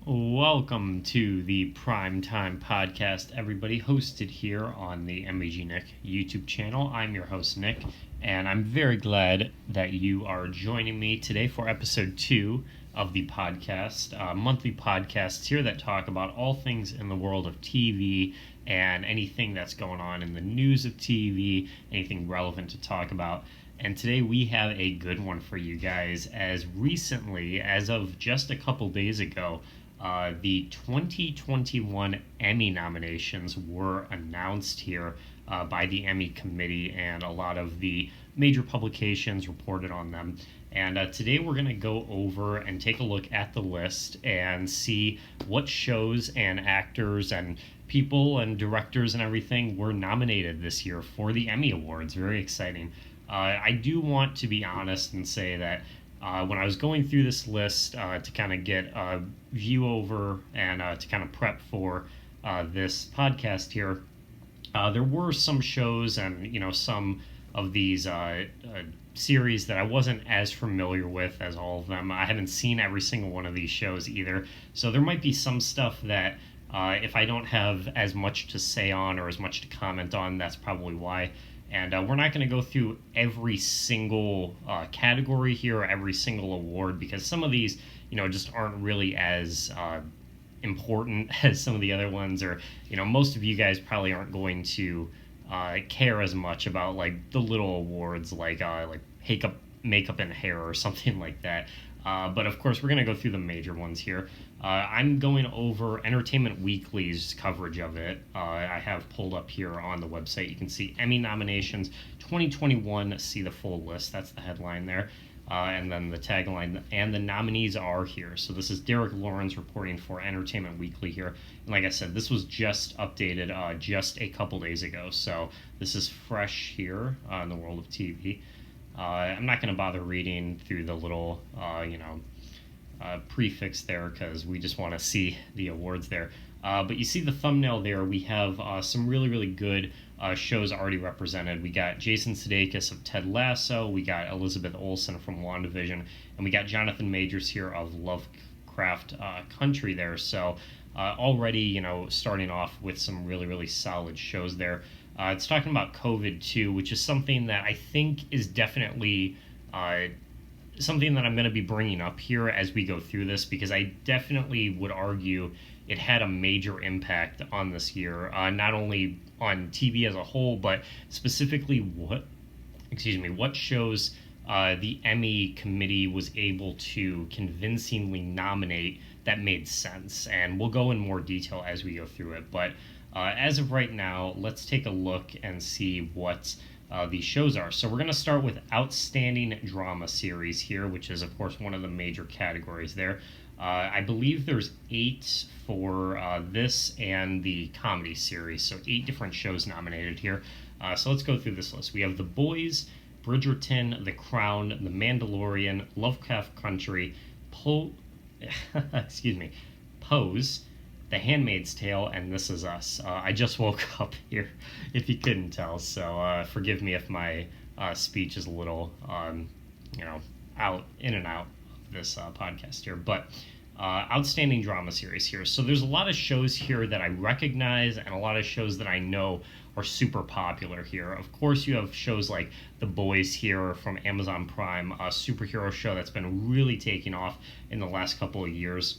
Welcome to the Primetime Podcast, everybody, hosted here on the MEG Nick YouTube channel. I'm your host, Nick, and I'm very glad that you are joining me today for episode 2 of the podcast, monthly podcasts here that talk about all things in the world of TV and anything that's going on in the news of TV, anything relevant to talk about. And today we have a good one for you guys. As recently, as of just a couple days ago, the 2021 Emmy nominations were announced here by the Emmy committee, and a lot of the major publications reported on them. And today we're going to go over and take a look at the list and see what shows and actors and people and directors and everything were nominated this year for the Emmy Awards. Very exciting. I do want to be honest and say that when I was going through this list to kind of get a view over and to kind of prep for this podcast here, there were some shows and some of these series that I wasn't as familiar with as all of them. I haven't seen every single one of these shows either, so there might be some stuff that if I don't have as much to say on or as much to comment on, that's probably why. And we're not going to go through every single category here, or every single award, because some of these, just aren't really as important as some of the other ones, or most of you guys probably aren't going to care as much about like the little awards, like makeup and hair or something like that. But of course, we're going to go through the major ones here. I'm going over Entertainment Weekly's coverage of it. I have pulled up here on the website. You can see Emmy nominations 2021. See the full list. That's the headline there. And then the tagline. And the nominees are here. So this is Derek Lawrence reporting for Entertainment Weekly here. And like I said, this was just updated just a couple days ago. So this is fresh here in the world of TV. I'm not going to bother reading through the little, prefix there because we just want to see the awards there. But you see the thumbnail there. We have some really, really good shows already represented. We got Jason Sudeikis of Ted Lasso. We got Elizabeth Olsen from WandaVision. And we got Jonathan Majors here of Lovecraft Country there. So already, starting off with some really, really solid shows there. It's talking about COVID too, which is something that I think is definitely something that I'm going to be bringing up here as we go through this, because I definitely would argue it had a major impact on this year, not only on TV as a whole, but specifically what shows the Emmy committee was able to convincingly nominate that made sense. And we'll go in more detail as we go through it. But as of right now, let's take a look and see what these shows are. So we're going to start with Outstanding Drama Series here, which is, of course, one of the major categories there. I believe there's 8 for this and the comedy series, so 8 different shows nominated here. So let's go through this list. We have The Boys, Bridgerton, The Crown, The Mandalorian, Lovecraft Country, Pose, The Handmaid's Tale, and This Is Us. I just woke up here, if you couldn't tell, so forgive me if my speech is a little, in and out of this podcast here. But Outstanding Drama Series here. So there's a lot of shows here that I recognize and a lot of shows that I know are super popular here. Of course, you have shows like The Boys here from Amazon Prime, a superhero show that's been really taking off in the last couple of years.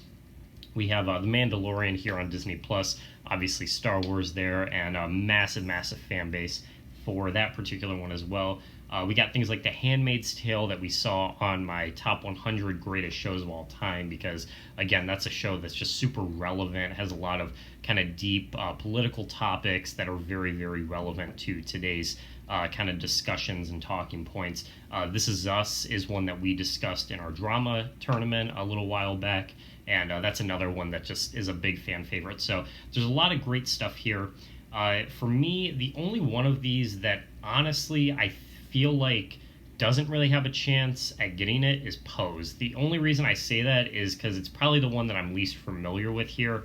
We have The Mandalorian here on Disney Plus, obviously Star Wars there, and a massive, massive fan base for that particular one as well. We got things like The Handmaid's Tale that we saw on my top 100 greatest shows of all time, because, again, that's a show that's just super relevant, has a lot of kind of deep political topics that are very, very relevant to today's kind of discussions and talking points. This Is Us is one that we discussed in our drama tournament a little while back, and that's another one that just is a big fan favorite. So there's a lot of great stuff here. For me, the only one of these that honestly I feel like doesn't really have a chance at getting it is Pose. The only reason I say that is because it's probably the one that I'm least familiar with here.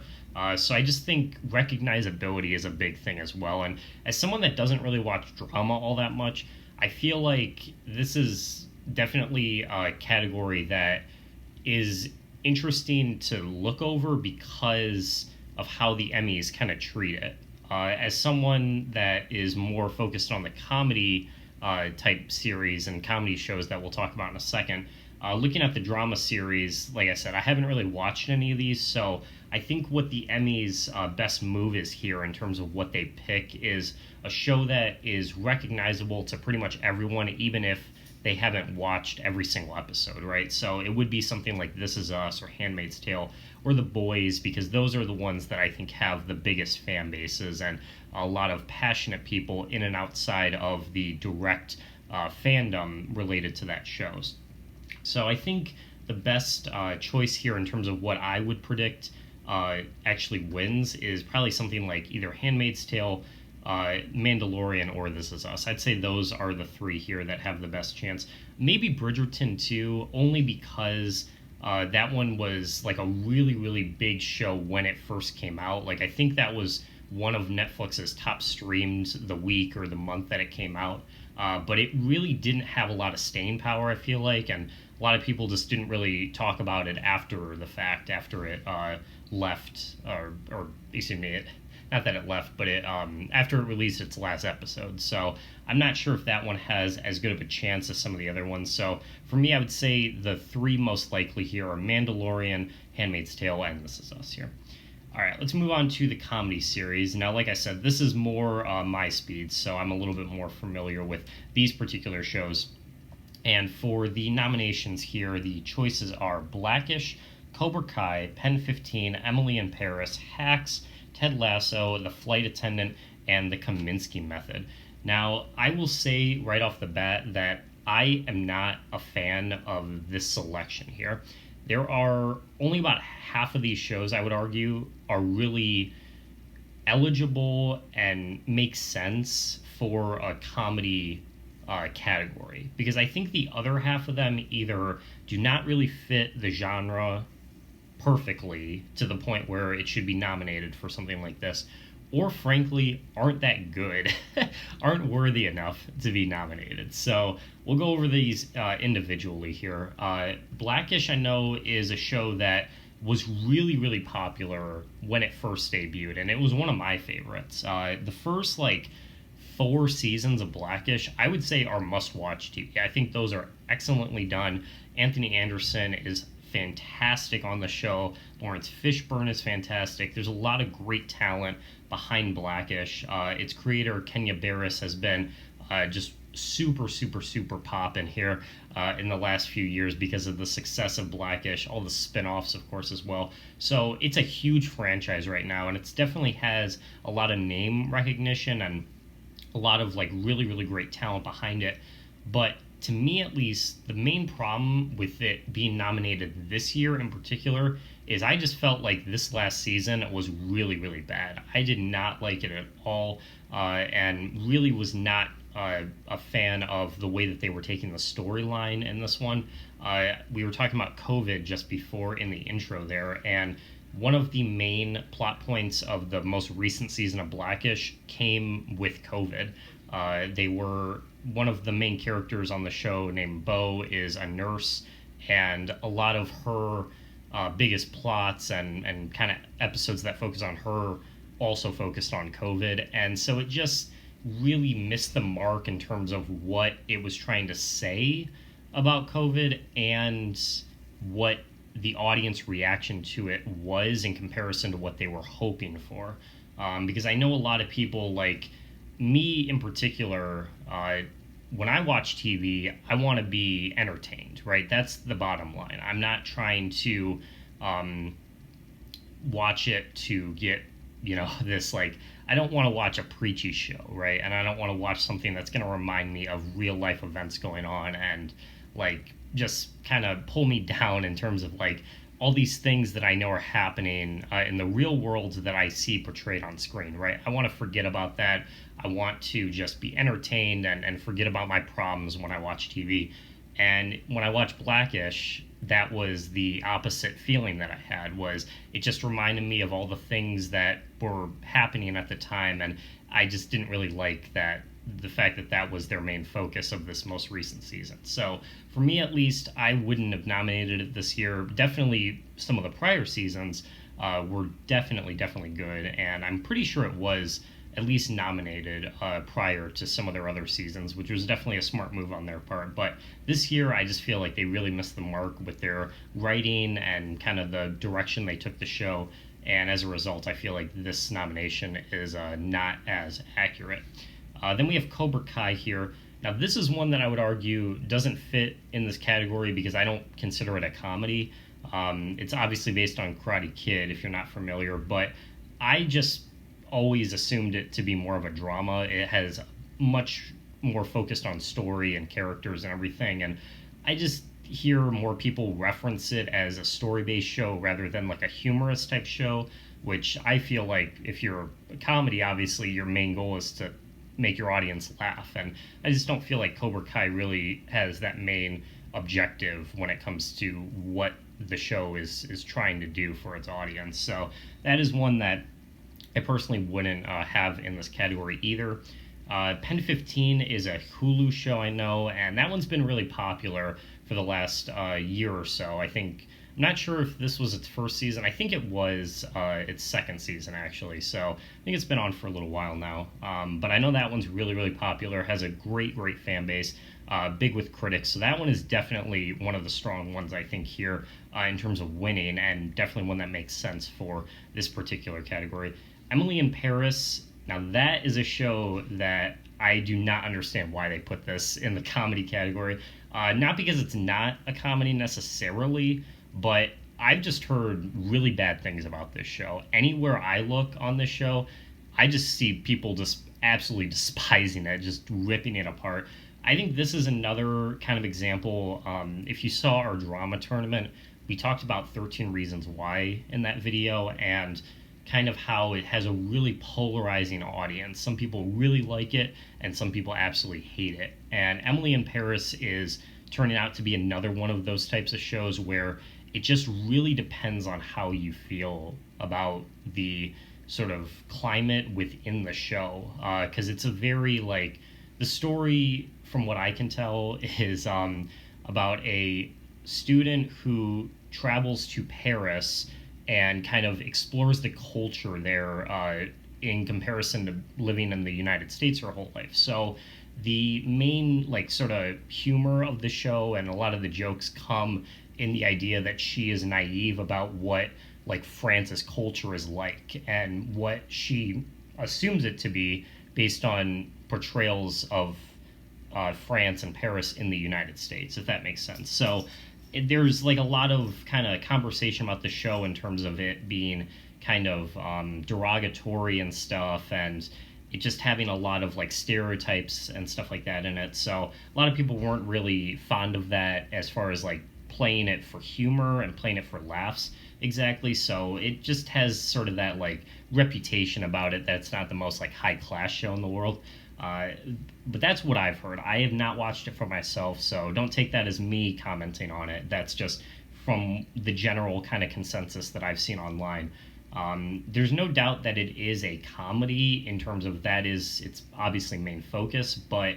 So I just think recognizability is a big thing as well. And as someone that doesn't really watch drama all that much, I feel like this is definitely a category that is interesting to look over because of how the Emmys kind of treat it. As someone that is more focused on the comedy type series and comedy shows that we'll talk about in a second, looking at the drama series, like I said, I haven't really watched any of these, so I think what the Emmys' best move is here in terms of what they pick is a show that is recognizable to pretty much everyone, even if they haven't watched every single episode, right? So it would be something like This Is Us or Handmaid's Tale or The Boys, because those are the ones that I think have the biggest fan bases and a lot of passionate people in and outside of the direct fandom related to that shows. So I think the best choice here in terms of what I would predict actually wins is probably something like either Handmaid's Tale, Mandalorian, or This Is Us. I'd say those are the three here that have the best chance. Maybe Bridgerton too, only because that one was like a really, really big show when it first came out. Like, I think that was one of Netflix's top streams the week or the month that it came out. But it really didn't have a lot of staying power, I feel like, and a lot of people just didn't really talk about it after the fact, after it left, or excuse me, not that it left, but it after it released its last episode. So I'm not sure if that one has as good of a chance as some of the other ones. So for me, I would say the three most likely here are Mandalorian, Handmaid's Tale, and This Is Us here. All right, let's move on to the comedy series. Now, like I said, this is more my speed, so I'm a little bit more familiar with these particular shows. And for the nominations here, the choices are Blackish, Cobra Kai, Pen 15, Emily in Paris, Hacks, Ted Lasso, The Flight Attendant, and The Kaminsky Method. Now, I will say right off the bat that I am not a fan of this selection here. There are only about half of these shows, I would argue, are really eligible and make sense for a comedy category. Because I think the other half of them either do not really fit the genre perfectly to the point where it should be nominated for something like this, or frankly aren't that good, aren't worthy enough to be nominated. So we'll go over these individually here. Blackish, I know, is a show that was really, really popular when it first debuted, and it was one of my favorites. The first, 4 seasons of Blackish, I would say, are must-watch TV. I think those are excellently done. Anthony Anderson is fantastic on the show. Lawrence Fishburne is fantastic. There's a lot of great talent behind Blackish. Its creator, Kenya Barris, has been just super, super, super poppin' here in the last few years because of the success of Blackish, all the spin-offs, of course, as well. So it's a huge franchise right now, and it definitely has a lot of name recognition and a lot of really, really great talent behind it. But to me, at least, the main problem with it being nominated this year in particular is I just felt like this last season was really, really bad. I did not like it at all, and really was not a fan of the way that they were taking the storyline in this one. We were talking about COVID just before in the intro there, and one of the main plot points of the most recent season of Blackish came with COVID. One of the main characters on the show, named Bo, is a nurse, and a lot of her biggest plots and kind of episodes that focus on her also focused on COVID. And so it just really missed the mark in terms of what it was trying to say about COVID and what the audience reaction to it was in comparison to what they were hoping for. Because I know a lot of people, like me in particular, when I watch TV, I want to be entertained, right? That's the bottom line. I'm not trying to watch it to get, this, I don't want to watch a preachy show, right? And I don't want to watch something that's going to remind me of real life events going on and, just kind of pull me down in terms of, all these things that I know are happening in the real world that I see portrayed on screen, right? I want to forget about that. I want to just be entertained and forget about my problems when I watch TV. And when I watch Blackish, that was the opposite feeling that I had. Was it just reminded me of all the things that were happening at the time, and I just didn't really like that the fact that that was their main focus of this most recent season. So for me, at least, I wouldn't have nominated it this year. Definitely some of the prior seasons were definitely good, and I'm pretty sure it was at least nominated prior to some of their other seasons, which was definitely a smart move on their part. But this year, I just feel like they really missed the mark with their writing and kind of the direction they took the show. And as a result, I feel like this nomination is not as accurate. Then we have Cobra Kai here. Now, this is one that I would argue doesn't fit in this category because I don't consider it a comedy. It's obviously based on Karate Kid, if you're not familiar, but I just always assumed it to be more of a drama. It has much more focused on story and characters and everything, and I just hear more people reference it as a story-based show rather than like a humorous type show, which I feel like if you're a comedy, obviously your main goal is to make your audience laugh, and I just don't feel like Cobra Kai really has that main objective when it comes to what the show is trying to do for its audience. So that is one that I personally wouldn't have in this category either. Pen 15 is a Hulu show, I know, and that one's been really popular for the last year or so. I'm not sure if this was its first season. I think it was its second season, actually. So I think it's been on for a little while now. But I know that one's really popular, has a great fan base, big with critics. So that one is definitely one of the strong ones, I think, here in terms of winning, and definitely one that makes sense for this particular category. Emily in Paris. Now, that is a show that I do not understand why they put this in the comedy category. Not because it's not a comedy necessarily, but I've just heard really bad things about this show. Anywhere I look on this show, I just see people just absolutely despising it, just ripping it apart. I think this is another kind of example. If you saw our drama tournament, we talked about 13 Reasons Why in that video, and kind of how it has a really polarizing audience. Some people really like it, and some people absolutely hate it. And Emily in Paris is turning out to be another one of those types of shows where it just really depends on how you feel about the sort of climate within the show. Because it's a very, like, the story, from what I can tell, is about a student who travels to Paris and kind of explores the culture there in comparison to living in the United States her whole life. So the main, like, sort of humor of the show and a lot of the jokes come in the idea that she is naive about what, like, France's culture is like and what she assumes it to be based on portrayals of France and Paris in the United States, if that makes sense. So there's like a lot of kind of conversation about the show in terms of it being kind of derogatory and stuff, and it just having a lot of like stereotypes and stuff like that in it. So a lot of people weren't really fond of that as far as like playing it for humor and playing it for laughs exactly. So it just has sort of that like reputation about it that's not the most like high class show in the world. But that's what I've heard. I have not watched it for myself, so don't take that as me commenting on it. That's just from the general kind of consensus that I've seen online. There's no doubt that it is a comedy in terms of that is its obviously main focus, but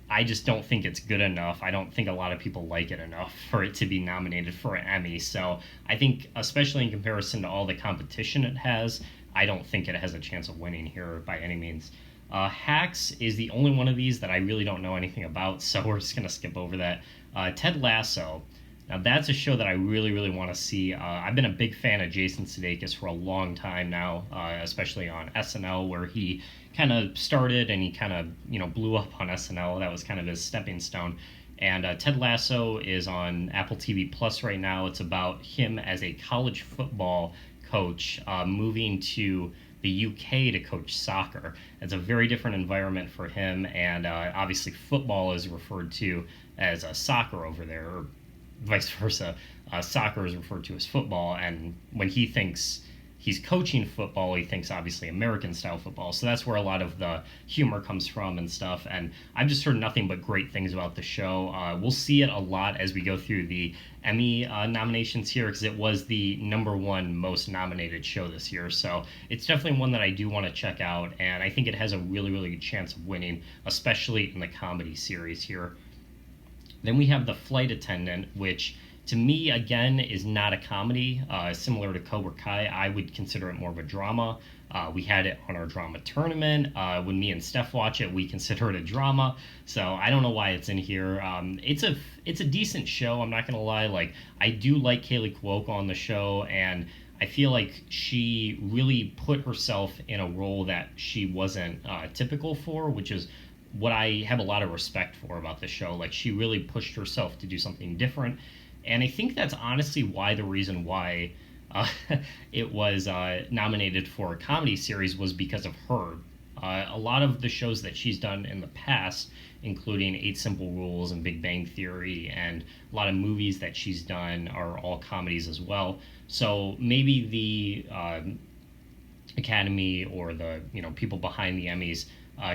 I just don't think it's good enough. I don't think a lot of people like it enough for it to be nominated for an Emmy. So I think, especially in comparison to all the competition it has, I don't think it has a chance of winning here by any means. Hacks is the only one of these that I really don't know anything about, so we're just going to skip over that. Ted Lasso. Now, that's a show that I really want to see. I've been a big fan of Jason Sudeikis for a long time now, especially on SNL, where he kind of started and he kind of, blew up on SNL. That was kind of his stepping stone. And Ted Lasso is on Apple TV Plus right now. It's about him as a college football coach moving to the UK to coach soccer. It's a very different environment for him, and obviously football is referred to as soccer over there, or vice versa. Soccer is referred to as football, and when he thinks he's coaching football, he thinks obviously American style football. So that's where a lot of the humor comes from and stuff. And I've just heard nothing but great things about the show. We'll see it a lot as we go through the Emmy nominations here, because it was the #1 most nominated show this year. So it's definitely one that I do want to check out, and I think it has a really, really good chance of winning, especially in the comedy series here. Then we have The Flight Attendant, which to me, again, is not a comedy. Similar to Cobra Kai, I would consider it more of a drama. We had it on our drama tournament. When me and Steph watch it, we consider it a drama. So I don't know why it's in here. It's a decent show. I'm not gonna lie. Like, I do like Kaylee Cuoco on the show, and I feel like she really put herself in a role that she wasn't typical for, which is what I have a lot of respect for about the show. Like, she really pushed herself to do something different. And I think that's honestly the reason why it was nominated for a comedy series was because of her. A lot of the shows that she's done in the past, including 8 Simple Rules and Big Bang Theory, and a lot of movies that she's done are all comedies as well. So maybe the Academy or the people behind the Emmys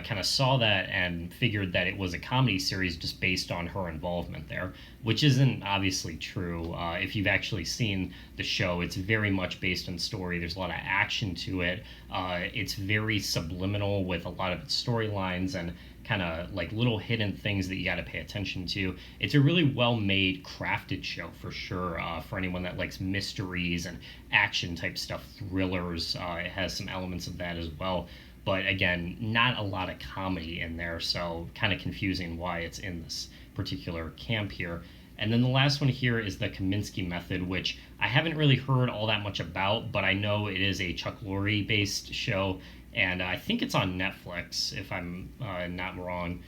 kind of saw that and figured that it was a comedy series just based on her involvement there, which isn't obviously true. If you've actually seen the show, it's very much based on story. There's a lot of action to it. It's very subliminal with a lot of its storylines and kind of like little hidden things that you got to pay attention to. It's a really well-made, crafted show for sure. For anyone that likes mysteries and action type stuff, thrillers, it has some elements of that as well. But again, not a lot of comedy in there, so kind of confusing why it's in this particular camp here. And then the last one here is the Kaminsky Method, which I haven't really heard all that much about, but I know it is a Chuck Lorre-based show, and I think it's on Netflix, if I'm not wrong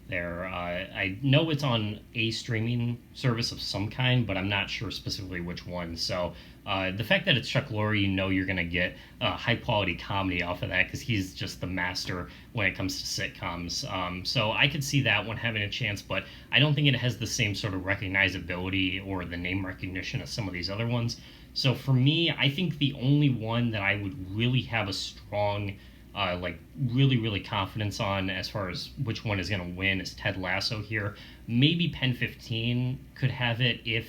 there. I know it's on a streaming service of some kind, but I'm not sure specifically which one. So the fact that it's Chuck Lorre, you're going to get high quality comedy off of that, because he's just the master when it comes to sitcoms. So I could see that one having a chance, but I don't think it has the same sort of recognizability or the name recognition as some of these other ones. So for me, I think the only one that I would really have a strong really, really confidence on as far as which one is going to win is Ted Lasso here. Maybe Pen 15 could have it if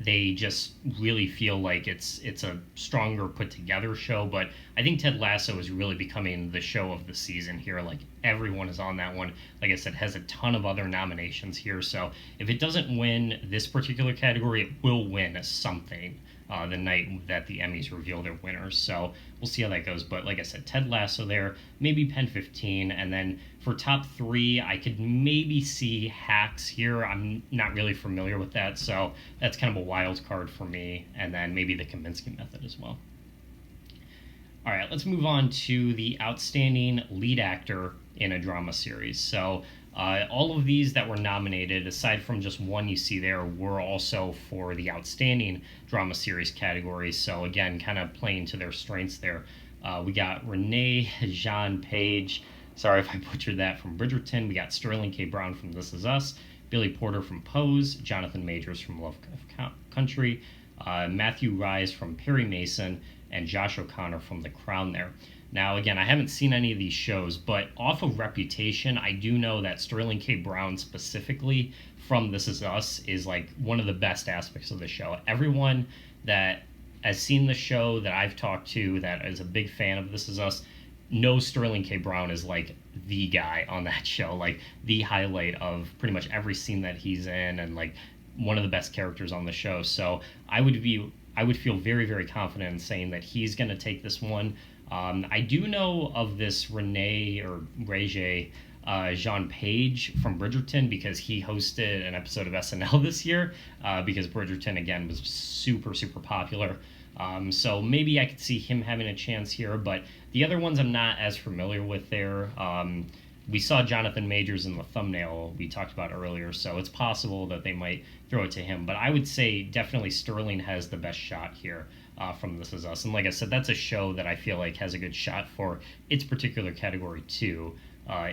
they just really feel like it's a stronger put together show, but I think Ted Lasso is really becoming the show of the season here. Like, everyone is on that one. Like I said, has a ton of other nominations here, so if it doesn't win this particular category, it will win something the night that the Emmys reveal their winners. So we'll see how that goes. But like I said, Ted Lasso there, maybe Pen 15, and then for top 3, I could maybe see Hacks here. I'm not really familiar with that, so that's kind of a wild card for me. And then maybe the Kaminsky Method as well. All right, let's move on to the Outstanding Lead Actor in a Drama Series. So all of these that were nominated, aside from just one you see there, were also for the Outstanding Drama Series category. So again, kind of playing to their strengths there. We got Renee Jean Page, sorry if I butchered that, from Bridgerton. We got Sterling K. Brown from This Is Us, Billy Porter from Pose, Jonathan Majors from Lovecraft Country, Matthew Rise from Perry Mason, and Josh O'Connor from The Crown there. Now, again, I haven't seen any of these shows, but off of reputation, I do know that Sterling K. Brown specifically from This Is Us is like one of the best aspects of the show. Everyone that has seen the show that I've talked to that is a big fan of This Is Us knows Sterling K. Brown is like the guy on that show, like the highlight of pretty much every scene that he's in, and like one of the best characters on the show. So I would feel very, very confident in saying that he's going to take this one. I do know of this Renee Jean Page from Bridgerton, because he hosted an episode of SNL this year, because Bridgerton, again, was super, super popular. So maybe I could see him having a chance here, but the other ones I'm not as familiar with there. We saw Jonathan Majors in the thumbnail we talked about earlier, so it's possible that they might throw it to him. But I would say definitely Sterling has the best shot here from This Is Us. And like I said, that's a show that I feel like has a good shot for its particular category too,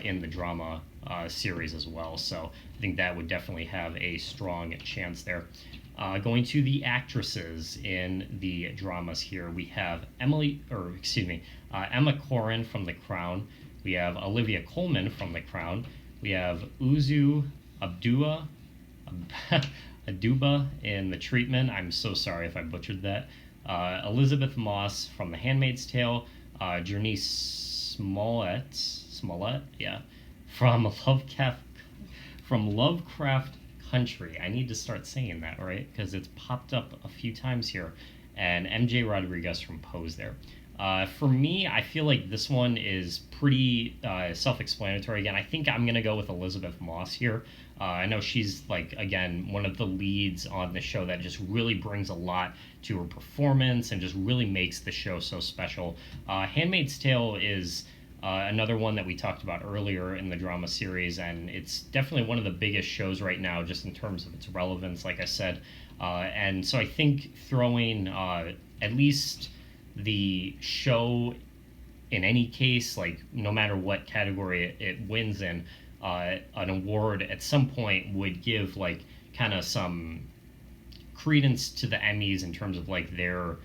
in the drama series as well. So I think that would definitely have a strong chance there. Going to the actresses in the dramas here, we have Emma Corrin from The Crown. We have Olivia Colman from The Crown. We have Uzu Aduba in The Treatment. I'm so sorry if I butchered that. Elizabeth Moss from The Handmaid's Tale. Jernese Smollett, yeah, from Lovecraft Country. I need to start saying that right because it's popped up a few times here. And MJ Rodriguez from Pose there. For me, I feel like this one is pretty self-explanatory. Again, I think I'm gonna go with Elizabeth Moss here. I know she's like again one of the leads on the show that just really brings a lot to her performance and just really makes the show so special. Handmaid's Tale is another one that we talked about earlier in the drama series, and it's definitely one of the biggest shows right now just in terms of its relevance, like I said. And so I think throwing at least the show in any case, like no matter what category it wins in, an award at some point would give like kind of some credence to the Emmys in terms of like their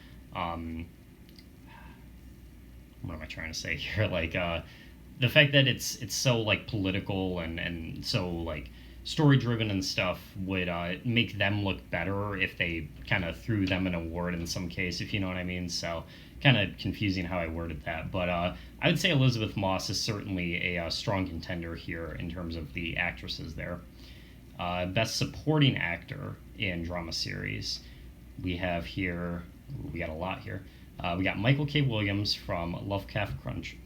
what am I trying to say here? Like the fact that it's so like political and so like story driven and stuff would make them look better if they kind of threw them an award in some case, if you know what I mean. So kind of confusing how I worded that, but I would say Elizabeth Moss is certainly a strong contender here in terms of the actresses there. Best supporting actor in drama series, we have here, we got a lot here. We got Michael K. Williams from Lovecraft Country.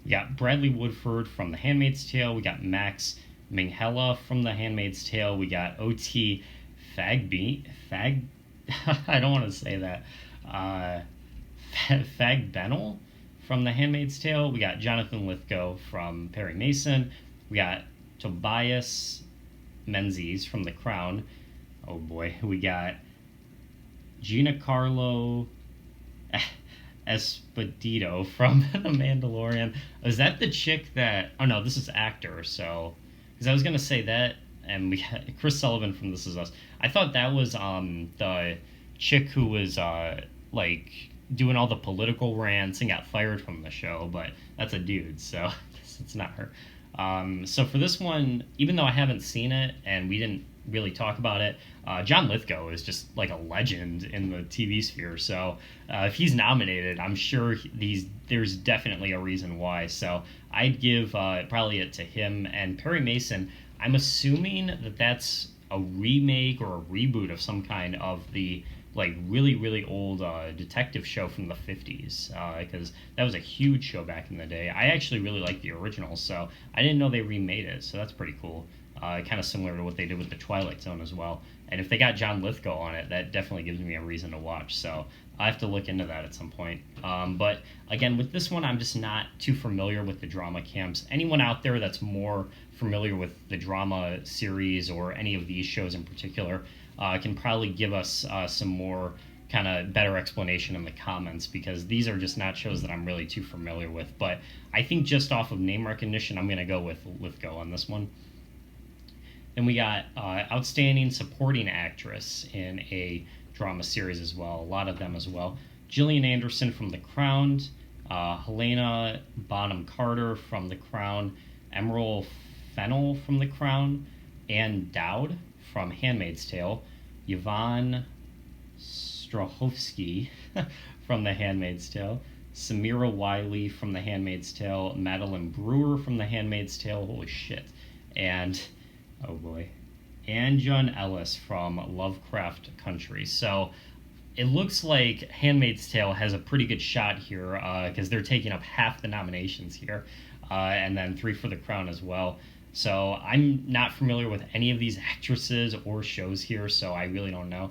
We got Bradley Woodford from The Handmaid's Tale. We got Max Minghella from The Handmaid's Tale. We got O.T. I don't want to say that. Fagbenel from The Handmaid's Tale. We got Jonathan Lithgow from Perry Mason. We got Tobias Menzies from The Crown. Oh boy. We got Giancarlo Esposito from The Mandalorian. Is that the chick that... Oh, no, this is actor, so... Because I was going to say that, and we got Chris Sullivan from This Is Us. I thought that was the chick who was, like, doing all the political rants and got fired from the show, but that's a dude, so it's not her. So for this one, even though I haven't seen it, and we didn't really talk about it, John Lithgow is just like a legend in the TV sphere. So if he's nominated, I'm sure there's definitely a reason why. So I'd give probably it to him. And Perry Mason, I'm assuming that that's a remake or a reboot of some kind of the like really, really old detective show from the 50s, because that was a huge show back in the day. I actually really like the original, so I didn't know they remade it, so that's pretty cool. Kind of similar to what they did with The Twilight Zone as well. And if they got John Lithgow on it, that definitely gives me a reason to watch, so I have to look into that at some point. But again, with this one, I'm just not too familiar with the drama camps. Anyone out there that's more familiar with the drama series or any of these shows in particular can probably give us some more kind of better explanation in the comments, because these are just not shows that I'm really too familiar with. But I think just off of name recognition, I'm going to go with Lithgow on this one. Then we got Outstanding Supporting Actress in a Drama Series as well. A lot of them as well. Gillian Anderson from The Crown. Helena Bonham Carter from The Crown. Emerald Fennell from The Crown. Anne Dowd from Handmaid's Tale. Yvonne Strahovski from The Handmaid's Tale. Samira Wiley from The Handmaid's Tale. Madeline Brewer from The Handmaid's Tale. Holy shit. And... oh boy. And John Ellis from Lovecraft Country. So it looks like Handmaid's Tale has a pretty good shot here, because they're taking up half the nominations here, and then 3 for The Crown as well. So I'm not familiar with any of these actresses or shows here, so I really don't know.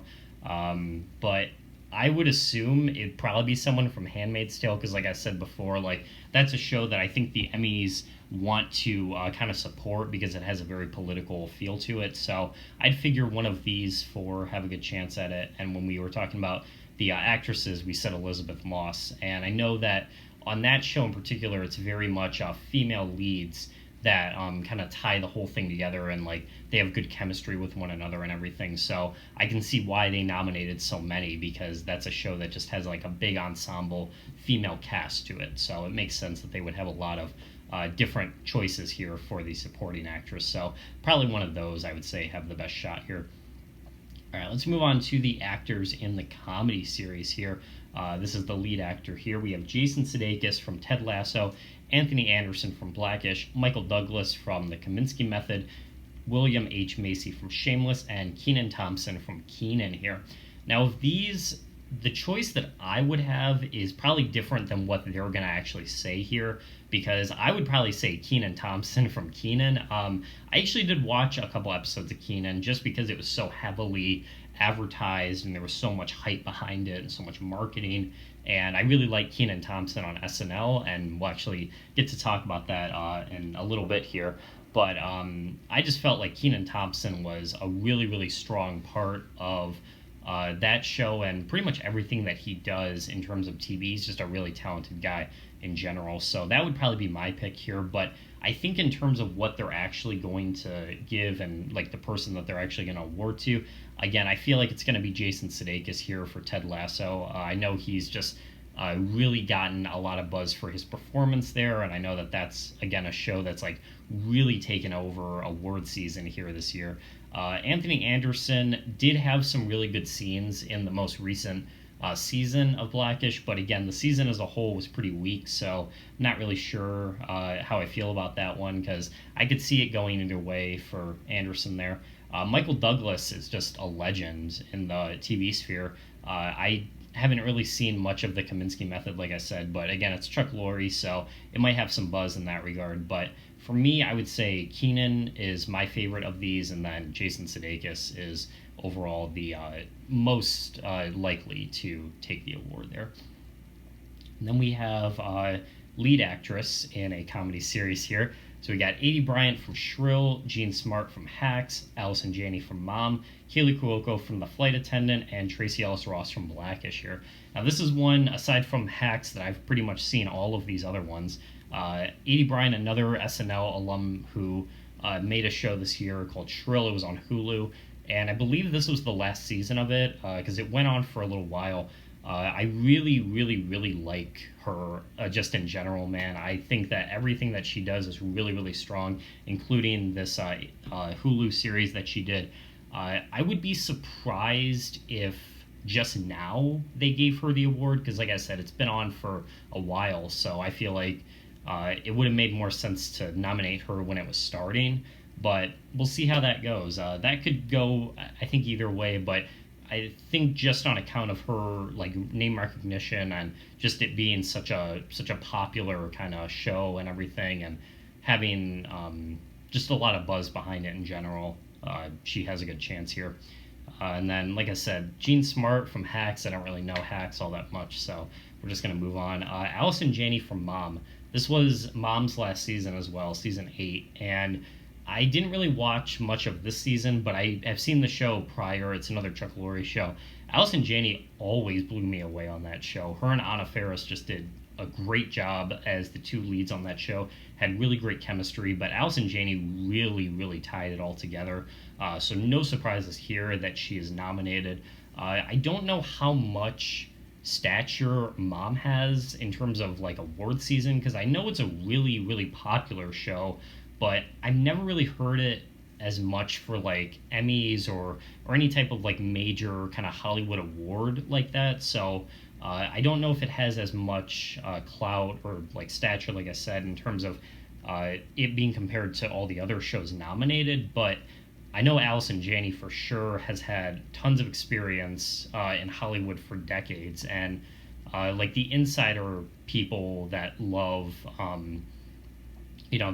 But I would assume it'd probably be someone from Handmaid's Tale, because like I said before, like that's a show that I think the Emmys want to kind of support because it has a very political feel to it. So I'd figure one of these four have a good chance at it. And when we were talking about the actresses, we said Elizabeth Moss. And I know that on that show in particular, it's very much female leads that kind of tie the whole thing together, and like they have good chemistry with one another and everything. So I can see why they nominated so many, because that's a show that just has like a big ensemble female cast to it. So it makes sense that they would have a lot of different choices here for the supporting actress. So probably one of those, I would say, have the best shot here. All right, let's move on to the actors in the comedy series here. This is the lead actor here. We have Jason Sudeikis from Ted Lasso, Anthony Anderson from Blackish, Michael Douglas from The Kominsky Method, William H. Macy from Shameless, and Kenan Thompson from Kenan here. Now, of these, the choice that I would have is probably different than what they're going to actually say here, because I would probably say Kenan Thompson from Kenan. I actually did watch a couple episodes of Kenan just because it was so heavily advertised and there was so much hype behind it and so much marketing. And I really like Kenan Thompson on SNL, and we'll actually get to talk about that in a little bit here. But I just felt like Kenan Thompson was a really, really strong part of that show and pretty much everything that he does in terms of TV. He's just a really talented guy in general. So that would probably be my pick here. But I think in terms of what they're actually going to give and like the person that they're actually going to award to, again, I feel like it's going to be Jason Sudeikis here for Ted Lasso. I know he's just really gotten a lot of buzz for his performance there, and I know that that's, again, a show that's like really taken over award season here this year. Anthony Anderson did have some really good scenes in the most recent season of Blackish, but again, the season as a whole was pretty weak, so I'm not really sure how I feel about that one, because I could see it going either way for Anderson there. Michael Douglas is just a legend in the TV sphere. I haven't really seen much of the Kominsky Method, like I said, but again, it's Chuck Lorre, so it might have some buzz in that regard. But for me, I would say Kenan is my favorite of these, and then Jason Sudeikis is overall the most likely to take the award there. And then we have lead actress in a comedy series here. So we got Aidy Bryant from Shrill, Jean Smart from Hacks, Allison Janney from Mom, Kaylee Cuoco from The Flight Attendant, and Tracy Ellis Ross from Blackish here. Now this is one, aside from Hacks, that I've pretty much seen all of these other ones. Aidy Bryant, another SNL alum who made a show this year called Shrill. It was on Hulu, and I believe this was the last season of it, because it went on for a little while. I really, really, really like her just in general, man. I think that everything that she does is really, really strong, including this Hulu series that she did. I would be surprised if just now they gave her the award, because like I said, it's been on for a while, so I feel like it would have made more sense to nominate her when it was starting, but we'll see how that goes. That could go, I think, either way, but I think just on account of her like name recognition and just it being such a popular kind of show and everything, and having just a lot of buzz behind it in general, she has a good chance here. And then, like I said, Jean Smart from Hacks. I don't really know Hacks all that much, so we're just gonna move on. Allison Janney from Mom. This was Mom's last season as well, season 8, and I didn't really watch much of this season, but I have seen the show prior. It's another Chuck Lorre show. Allison Janney always blew me away on that show. Her and Anna Faris just did a great job as the two leads on that show. Had really great chemistry, but Allison Janney really, really tied it all together. So no surprises here that she is nominated. I don't know how much stature Mom has in terms of like award season, because I know it's a really, really popular show, but I've never really heard it as much for like Emmys or any type of like major kind of Hollywood award like that. So I don't know if it has as much clout or like stature, like I said, in terms of it being compared to all the other shows nominated. But I know Allison Janney for sure has had tons of experience in Hollywood for decades, and like the insider people that love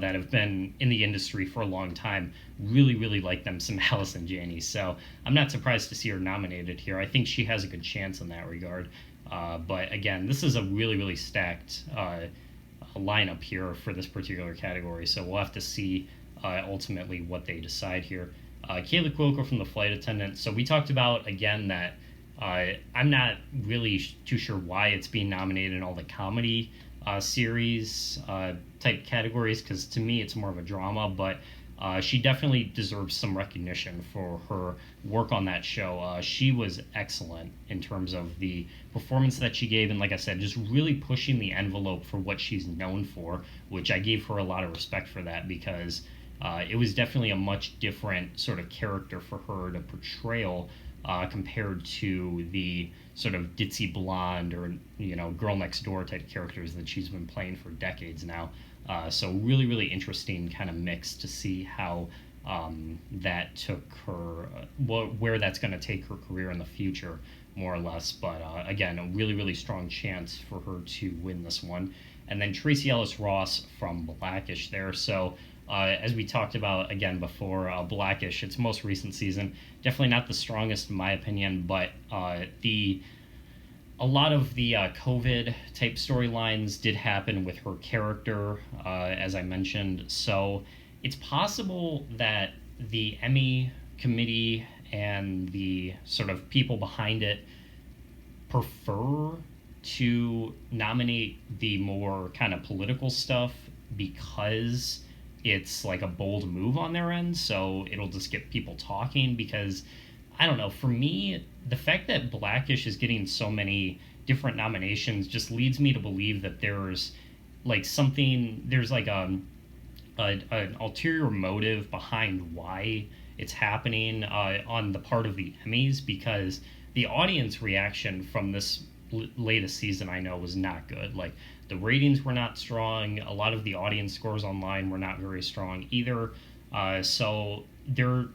that have been in the industry for a long time really, really like them some Allison Janney. So I'm not surprised to see her nominated here. I think she has a good chance in that regard. But again, this is a really, really stacked lineup here for this particular category. So we'll have to see ultimately what they decide here. Kaylee Cuoco from The Flight Attendant. So we talked about, again, that I'm not really too sure why it's being nominated in all the comedy series type categories, because to me it's more of a drama, but she definitely deserves some recognition for her work on that show. She was excellent in terms of the performance that she gave, and like I said, just really pushing the envelope for what she's known for, which I gave her a lot of respect for that, because it was definitely a much different sort of character for her to portrayal compared to the sort of ditzy blonde or girl next door type characters that she's been playing for decades now. So really, really interesting kind of mix to see how that took her, where that's going to take her career in the future, more or less. But again, a really, really strong chance for her to win this one. And then Tracy Ellis Ross from Blackish there. So as we talked about again before, Blackish, its most recent season, definitely not the strongest in my opinion, but a lot of the COVID type storylines did happen with her character, as I mentioned. So it's possible that the Emmy committee and the sort of people behind it prefer to nominate the more kind of political stuff because it's like a bold move on their end. So it'll just get people talking because I don't know. For me, the fact that Blackish is getting so many different nominations just leads me to believe that there's like something, there's like an ulterior motive behind why it's happening on the part of the Emmys, because the audience reaction from this latest season I know was not good. Like the ratings were not strong. A lot of the audience scores online were not very strong either. So there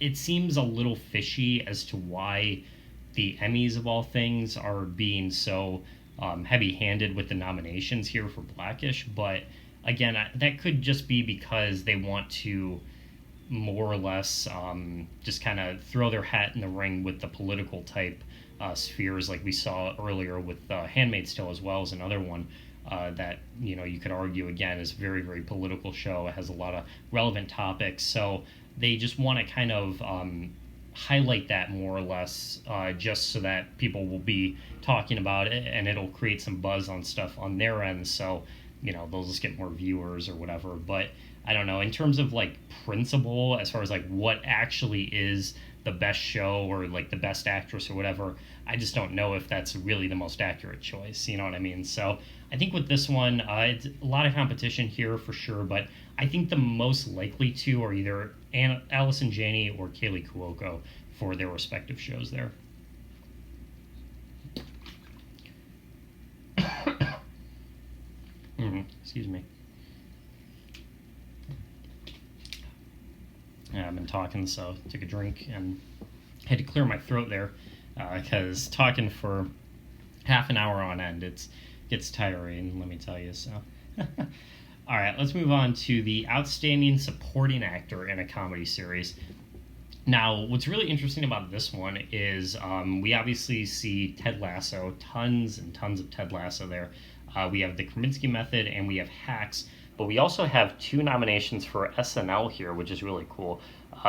it seems a little fishy as to why the Emmys, of all things, are being so heavy-handed with the nominations here for Blackish. But again, that could just be because they want to more or less just kind of throw their hat in the ring with the political type spheres, like we saw earlier with Handmaid's Tale, as well as another one that you could argue again is very, very political show. It has a lot of relevant topics, so they just want to kind of highlight that more or less, just so that people will be talking about it and it'll create some buzz on stuff on their end. So they'll just get more viewers or whatever. But I don't know, in terms of like principle, as far as like what actually is the best show or like the best actress or whatever, I just don't know if that's really the most accurate choice. You know what I mean? So I think with this one, it's a lot of competition here for sure, but I think the most likely two are either Allison Janney or Kaylee Cuoco for their respective shows there. Excuse me. Yeah, I've been talking, so took a drink and had to clear my throat there because talking for half an hour on end, gets tiring, let me tell you. So, all right, let's move on to the Outstanding Supporting Actor in a Comedy Series. Now, what's really interesting about this one is we obviously see Ted Lasso, tons and tons of Ted Lasso there. We have the Krasinski Method and we have Hacks, but we also have 2 nominations for SNL here, which is really cool.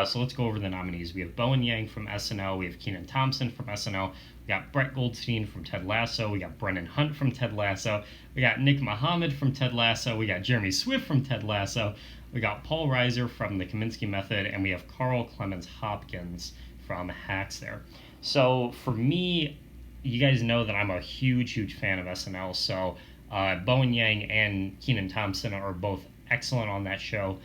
So let's go over the nominees. We have Bowen Yang from SNL, we have Kenan Thompson from SNL, we got Brett Goldstein from Ted Lasso, we got Brennan Hunt from Ted Lasso, we got Nick Mohammed from Ted Lasso, we got Jeremy Swift from Ted Lasso, we got Paul Reiser from the Kaminsky Method, and we have Carl Clemens Hopkins from Hacks there. So for me, you guys know that I'm a huge, huge fan of SNL, so Bowen Yang and Kenan Thompson are both excellent on that show.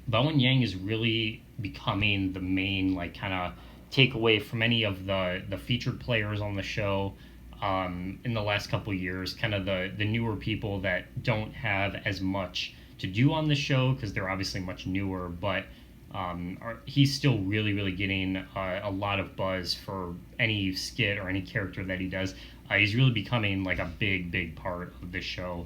Bowen Yang is really becoming the main kind of takeaway from any of the featured players on the show in the last couple years, kind of the newer people that don't have as much to do on the show because they're obviously much newer, but he's still really, really getting a lot of buzz for any skit or any character that he does. He's really becoming like a big, big part of the show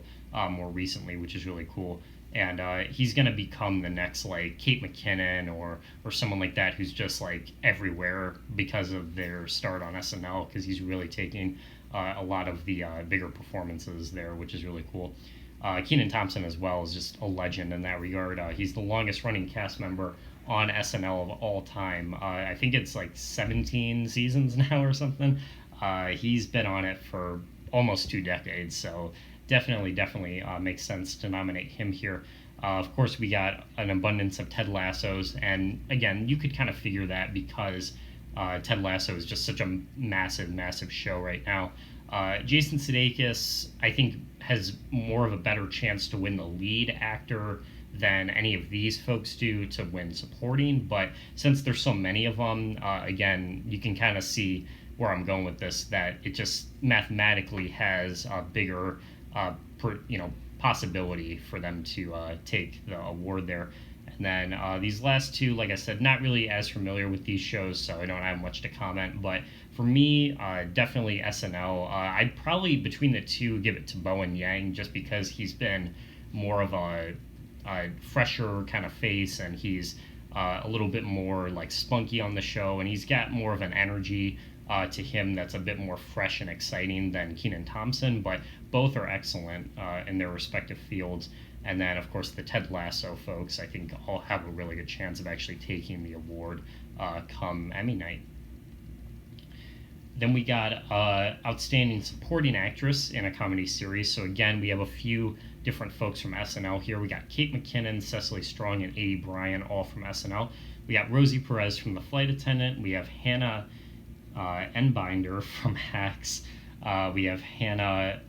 more recently, which is really cool. And he's going to become the next like Kate McKinnon or someone like that who's just like everywhere because of their start on SNL, because he's really taking a lot of the bigger performances there, which is really cool. Kenan Thompson as well is just a legend in that regard. He's the longest running cast member on SNL of all time. I think it's like 17 seasons now or something. He's been on it for almost 2 decades, so definitely makes sense to nominate him here. Of course, we got an abundance of Ted Lassos, and again, you could kind of figure that because Ted Lasso is just such a massive show right now. Jason Sudeikis, I think, has more of a better chance to win the lead actor than any of these folks do to win supporting. But since there's so many of them, again, you can kind of see where I'm going with this. That it just mathematically has a bigger, possibility for them to take the award there. And then these last two, like I said, not really as familiar with these shows, so I don't have much to comment. But for me, definitely SNL. I'd probably, between the two, give it to Bowen Yang, just because he's been more of a fresher kind of face, and he's a little bit more like spunky on the show, and he's got more of an energy to him that's a bit more fresh and exciting than Kenan Thompson. But both are excellent in their respective fields. And then, of course, the Ted Lasso folks, I think, all have a really good chance of actually taking the award come Emmy night. Then we got Outstanding Supporting Actress in a Comedy Series. So again, we have a few different folks from SNL here. We got Kate McKinnon, Cecily Strong, and Aidy Bryant, all from SNL. We got Rosie Perez from The Flight Attendant. We have Hannah Enbinder from Hacks. We have Hannah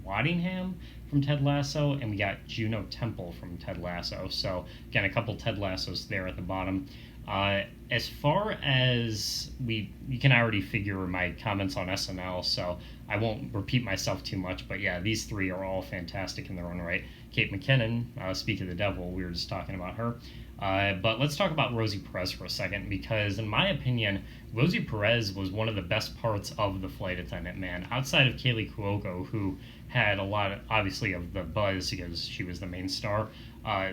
Waddingham from Ted Lasso, and we got Juno Temple from Ted Lasso. So again, a couple Ted Lassos there at the bottom. As far as you can already figure my comments on SNL, so I won't repeat myself too much. But yeah, these three are all fantastic in their own right. Kate McKinnon, Speak of the Devil, we were just talking about her. But let's talk about Rosie Perez for a second, because in my opinion, Rosie Perez was one of the best parts of The Flight Attendant, man. Outside of Kaylee Cuoco, who had a lot, obviously, of the buzz because she was the main star,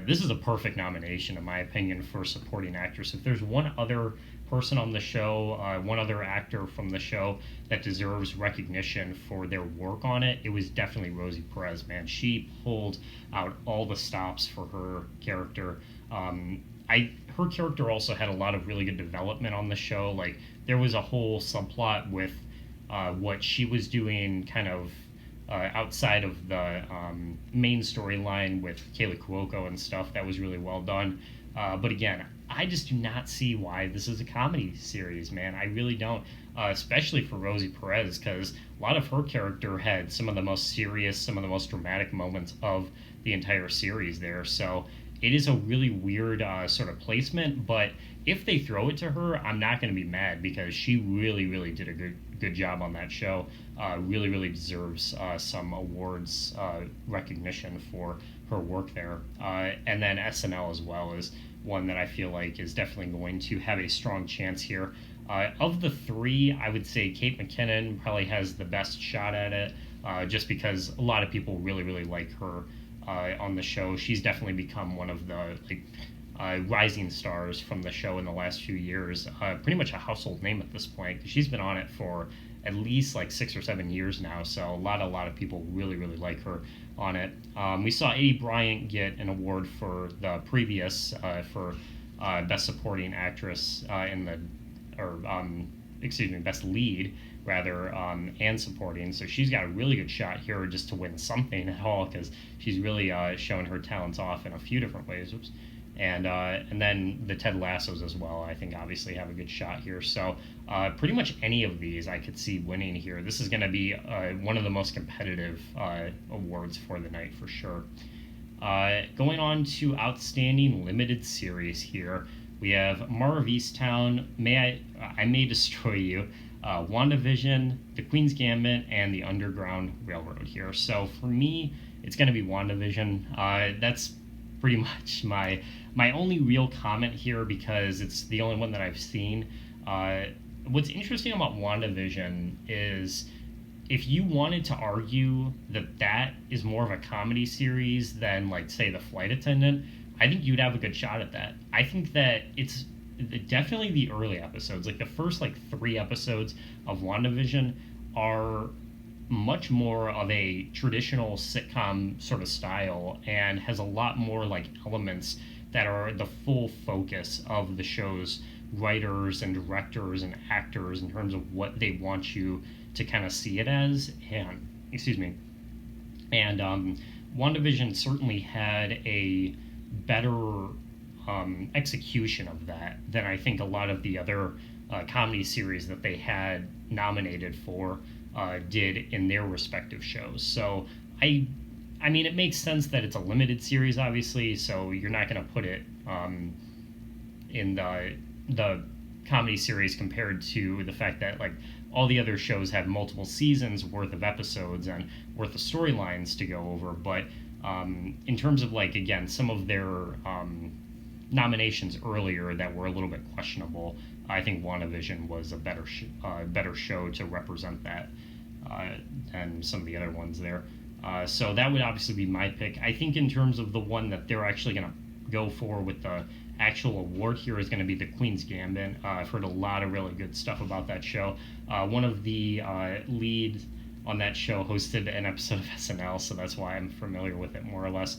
this is a perfect nomination, in my opinion, for supporting actress. If there's one other person on the show, one other actor from the show that deserves recognition for their work on it, it was definitely Rosie Perez, man. She pulled out all the stops for her character. Her character also had a lot of really good development on the show. Like, there was a whole subplot with what she was doing kind of outside of the main storyline with Kaylee Cuoco and stuff. That was really well done. But again, I just do not see why this is a comedy series, man. I really don't, especially for Rosie Perez, because a lot of her character had some of the most serious, some of the most dramatic moments of the entire series there. So it is a really weird sort of placement, but if they throw it to her, I'm not going to be mad, because she really did a good job on that show. Really deserves some awards recognition for her work there. And then SNL as well is one that I feel like is definitely going to have a strong chance here. Of the three, I would say Kate McKinnon probably has the best shot at it, just because a lot of people really like her on the show. She's definitely become one of the rising stars from the show in the last few years. Pretty much a household name at this point, because she's been on it for at least 6 or 7 years now. So a lot of people really like her on it. We saw Aidy Bryant get an award for the previous for best supporting actress best lead rather, and supporting. So she's got a really good shot here just to win something at all, because she's really shown her talents off in a few different ways. Oops. And then the Ted Lassos as well, I think, obviously have a good shot here. So pretty much any of these I could see winning here. This is going to be one of the most competitive awards for the night for sure. Going on to Outstanding Limited Series here, we have Mare of Easttown, I May Destroy You, WandaVision, The Queen's Gambit, and The Underground Railroad here. So for me, it's going to be WandaVision. That's pretty much my only real comment here, because it's the only one that I've seen. What's interesting about WandaVision is, if you wanted to argue that is more of a comedy series than, say, The Flight Attendant, I think you'd have a good shot at that. I think that it's definitely the early episodes, the first 3 episodes of WandaVision are much more of a traditional sitcom sort of style, and has a lot more elements that are the full focus of the show's writers and directors and actors in terms of what they want you to kind of see it as. And excuse me, And WandaVision certainly had a better execution of that than I think a lot of the other comedy series that they had nominated for did in their respective shows. So I mean, it makes sense that it's a limited series, obviously. So you're not going to put it in the comedy series compared to the fact that like all the other shows have multiple seasons worth of episodes and worth of storylines to go over. But in terms of like again some of their nominations earlier that were a little bit questionable, I think WandaVision was a better show to represent that than some of the other ones there. So that would obviously be my pick. I think in terms of the one that they're actually going to go for with the actual award here is going to be the Queen's Gambit. I've heard a lot of really good stuff about that show. One of the leads on that show hosted an episode of SNL, so that's why I'm familiar with it more or less.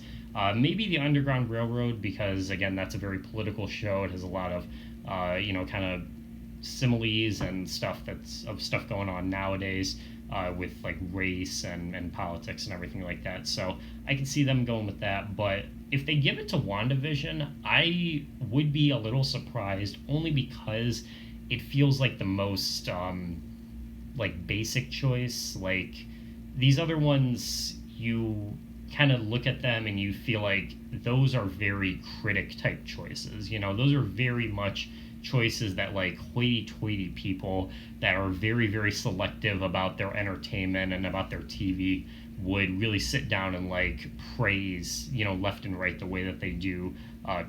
Maybe the Underground Railroad, because again, that's a very political show. It has a lot of, kind of similes and stuff stuff going on nowadays with like race and politics and everything like that. So I can see them going with that. But if they give it to WandaVision, I would be a little surprised, only because it feels like the most like basic choice. Like these other ones, you kind of look at them and you feel like those are very critic type choices. Those are very much choices that like hoity-toity people that are very, very selective about their entertainment and about their TV would really sit down and like praise, left and right the way that they do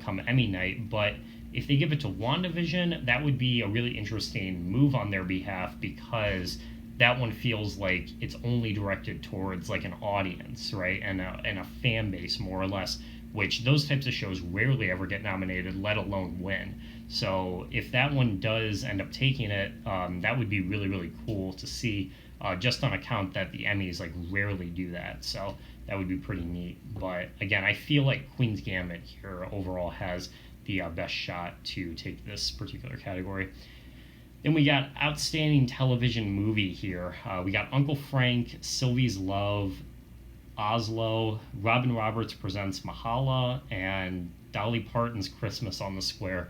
come Emmy night. But if they give it to WandaVision, that would be a really interesting move on their behalf, because that one feels like it's only directed towards like an audience, right? And a fan base, more or less, which those types of shows rarely ever get nominated, let alone win. So if that one does end up taking it, that would be really, really cool to see, just on account that the Emmys like rarely do that. So that would be pretty neat. But again, I feel like Queen's Gambit here overall has the best shot to take this particular category. Then we got Outstanding Television Movie here. We got Uncle Frank, Sylvie's Love, Oslo, Robin Roberts Presents Mahala, and Dolly Parton's Christmas on the Square.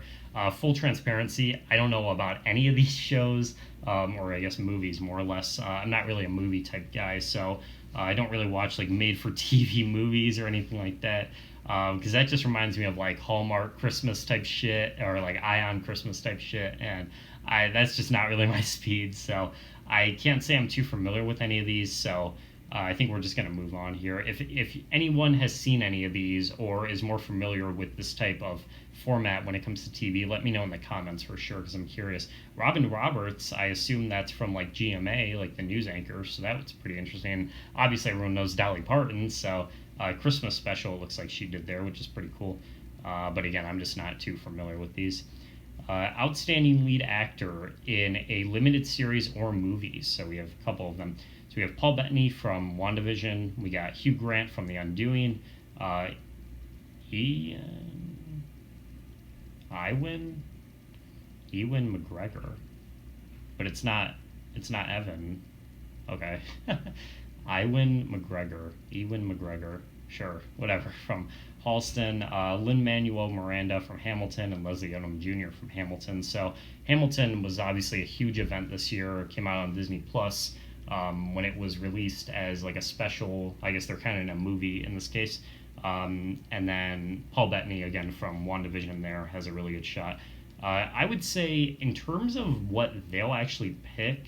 Full transparency, I don't know about any of these shows, or I guess movies more or less. I'm not really a movie type guy, so I don't really watch like made-for-TV movies or anything like that, because that just reminds me of like Hallmark Christmas type shit or like Ion Christmas type shit, and that's just not really my speed. So I can't say I'm too familiar with any of these, so I think we're just going to move on here. If anyone has seen any of these or is more familiar with this type of format when it comes to TV, let me know in the comments for sure, because I'm curious. Robin Roberts, I assume that's from like GMA, like the news anchor, so that's pretty interesting. Obviously, everyone knows Dolly Parton, so Christmas special it looks like she did there, which is pretty cool. But again, I'm just not too familiar with these. Outstanding lead actor in a limited series or movie. So we have a couple of them. So we have Paul Bettany from WandaVision. We got Hugh Grant from The Undoing. Ewan McGregor, but it's not Evan. Okay. Ewan McGregor, sure, whatever, from Halston, Lin-Manuel Miranda from Hamilton, and Leslie Odom Jr. from Hamilton. So Hamilton was obviously a huge event this year. It came out on Disney Plus when it was released as like a special. I guess they're kind of in a movie in this case. And then Paul Bettany, again, from WandaVision there, has a really good shot. I would say in terms of what they'll actually pick,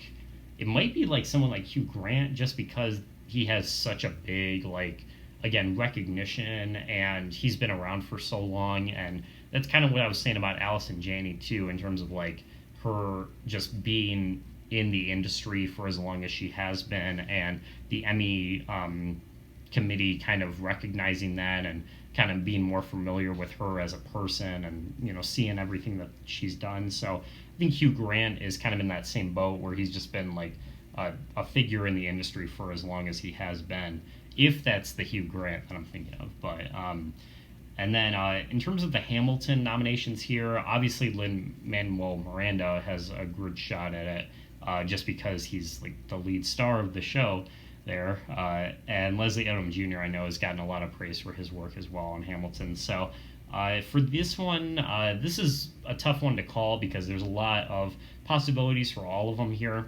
it might be like someone like Hugh Grant, just because he has such a big, like, again, recognition, and he's been around for so long. And that's kind of what I was saying about Allison Janney, too, in terms of, like, her just being in the industry for as long as she has been, and the Emmy committee kind of recognizing that and kind of being more familiar with her as a person, and seeing everything that she's done. So I think Hugh Grant is kind of in that same boat, where he's just been like a figure in the industry for as long as he has been, if that's the Hugh Grant that I'm thinking of. But and then in terms of the Hamilton nominations here, obviously Lin-Manuel Miranda has a good shot at it, just because he's like the lead star of the show. there. And Leslie Odom Jr. I know has gotten a lot of praise for his work as well on Hamilton. So for this one, this is a tough one to call because there's a lot of possibilities for all of them here.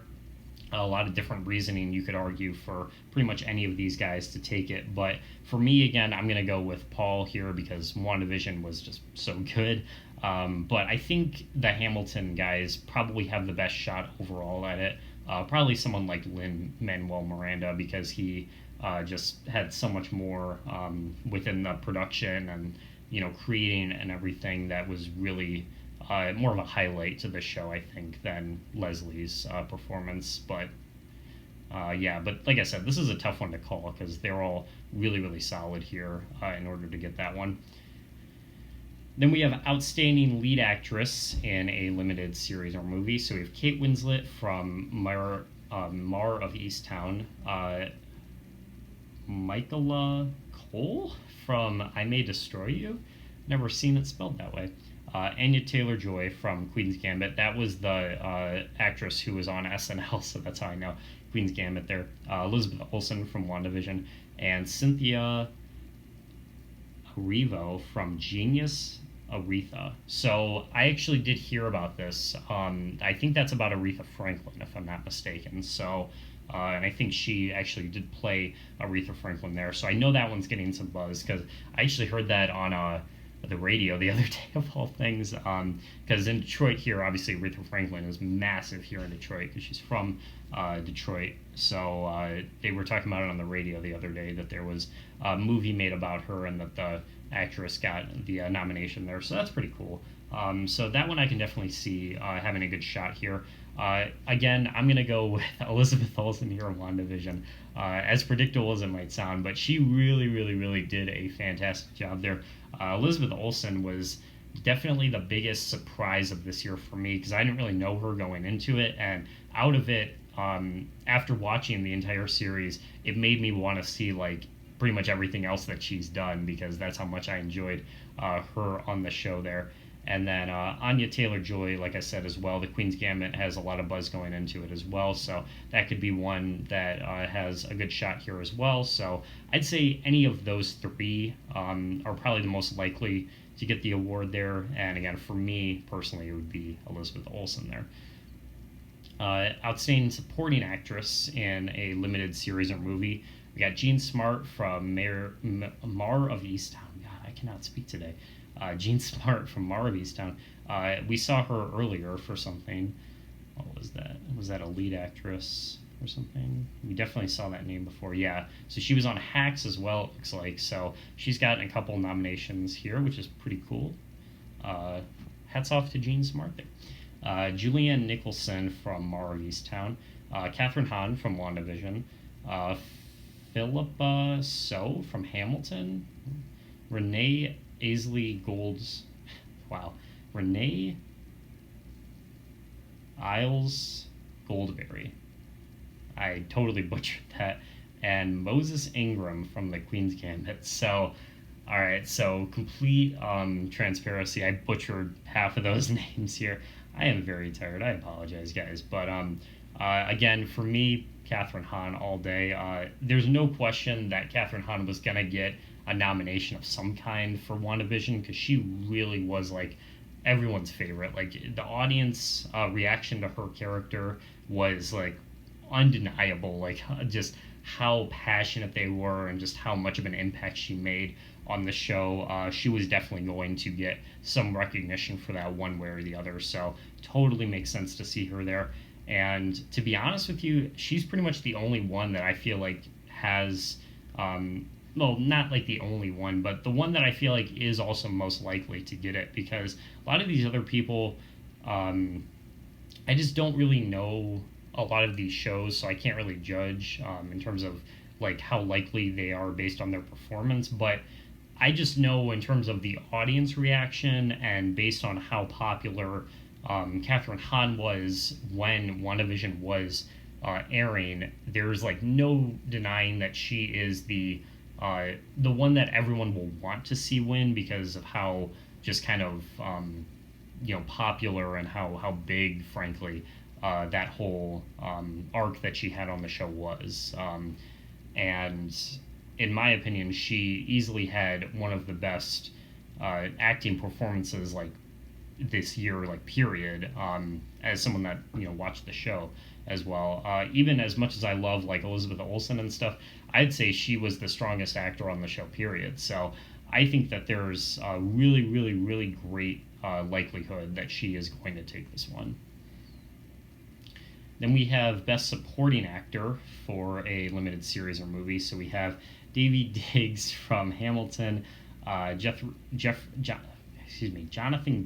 A lot of different reasoning you could argue for pretty much any of these guys to take it. But for me, again, I'm going to go with Paul here because WandaVision was just so good. But I think the Hamilton guys probably have the best shot overall at it. Probably someone like Lin-Manuel Miranda because he just had so much more within the production and creating and everything that was really more of a highlight to the show, I think, than Leslie's performance. But but like I said, this is a tough one to call because they're all really, really solid here in order to get that one. Then we have Outstanding Lead Actress in a Limited Series or Movie. So we have Kate Winslet from Mar of Easttown, Michaela Cole from I May Destroy You. Never seen it spelled that way. Anya Taylor-Joy from Queen's Gambit. That was the actress who was on SNL, so that's how I know Queen's Gambit there. Elizabeth Olsen from WandaVision. And Cynthia Erivo from Genius Aretha. So I actually did hear about this. I think that's about Aretha Franklin, if I'm not mistaken. So, and I think she actually did play Aretha Franklin there. So I know that one's getting some buzz because I actually heard that on the radio the other day of all things. Because in Detroit here, obviously Aretha Franklin is massive here in Detroit because she's from Detroit. So they were talking about it on the radio the other day that there was a movie made about her and that the actress got the nomination there. So that's pretty cool. So that one I can definitely see having a good shot here. Again, I'm going to go with Elizabeth Olsen here in WandaVision. As predictable as it might sound, but she really, really, really did a fantastic job there. Elizabeth Olsen was definitely the biggest surprise of this year for me because I didn't really know her going into it, and out of it, after watching the entire series, it made me want to see like pretty much everything else that she's done because that's how much I enjoyed her on the show there. And then Anya Taylor-Joy, like I said as well, the Queen's Gambit has a lot of buzz going into it as well, so that could be one that has a good shot here as well. So I'd say any of those three are probably the most likely to get the award there. And again, for me personally, it would be Elizabeth Olsen there. Outstanding Supporting Actress in a Limited Series or Movie. We got Jean Smart from Mar of Easttown. God, I cannot speak today. Jean Smart from Mar of Easttown. We saw her earlier for something. What was that? Was that a lead actress or something? We definitely saw that name before. Yeah. So she was on Hacks as well, it looks like. So she's gotten a couple nominations here, which is pretty cool. Hats off to Jean Smart there. Julianne Nicholson from Mar of Easttown. Catherine Hahn from WandaVision. Philippa So from Hamilton. Renee Renee Isles Goldberry. I totally butchered that. And Moses Ingram from the Queen's Gambit. So, alright, so complete transparency. I butchered half of those names here. I am very tired. I apologize, guys. But again, for me, Catherine Hahn all day. There's no question that Catherine Hahn was going to get a nomination of some kind for WandaVision because she really was like everyone's favorite. Like the audience reaction to her character was like undeniable. Like just how passionate they were and just how much of an impact she made on the show. She was definitely going to get some recognition for that one way or the other. So totally makes sense to see her there. And to be honest with you, she's pretty much the only one that I feel like has well, not like the only one, but the one that I feel like is also most likely to get it because a lot of these other people, I just don't really know a lot of these shows, so I can't really judge in terms of like how likely they are based on their performance. But I just know in terms of the audience reaction and based on how popular Catherine Hahn was when WandaVision was airing, there's like no denying that she is the one that everyone will want to see win because of how just kind of popular and how big, frankly, that whole arc that she had on the show was. and in my opinion, she easily had one of the best acting performances like this year, like period. As someone that watched the show as well, even as much as I love like Elizabeth Olsen and stuff, I'd say she was the strongest actor on the show. Period. So I think that there's a really, really, really great likelihood that she is going to take this one. Then we have Best Supporting Actor for a limited series or movie. So we have Davy Diggs from Hamilton, Jonathan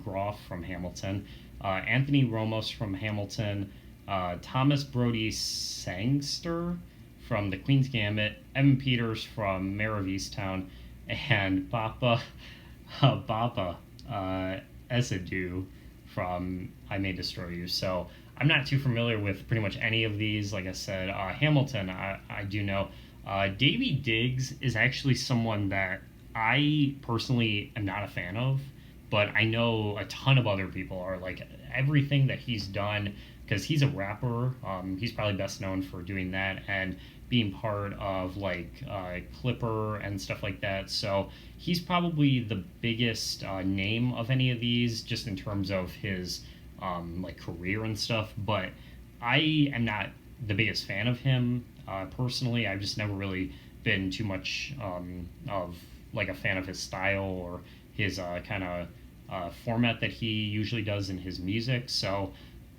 Groff from Hamilton, Anthony Ramos from Hamilton, Thomas Brody Sangster from The Queen's Gambit, Evan Peters from Mayor of Easttown, and Baba Ezadu from I May Destroy You. So I'm not too familiar with pretty much any of these. Like I said, Hamilton, I do know. Davy Diggs is actually someone that I personally am not a fan of, but I know a ton of other people are. Like everything that he's done, because he's a rapper. He's probably best known for doing that and being part of like Clipper and stuff like that. So he's probably the biggest name of any of these, just in terms of his like career and stuff. But I am not the biggest fan of him personally. I've just never really been too much of like a fan of his style or his kind of format that he usually does in his music. So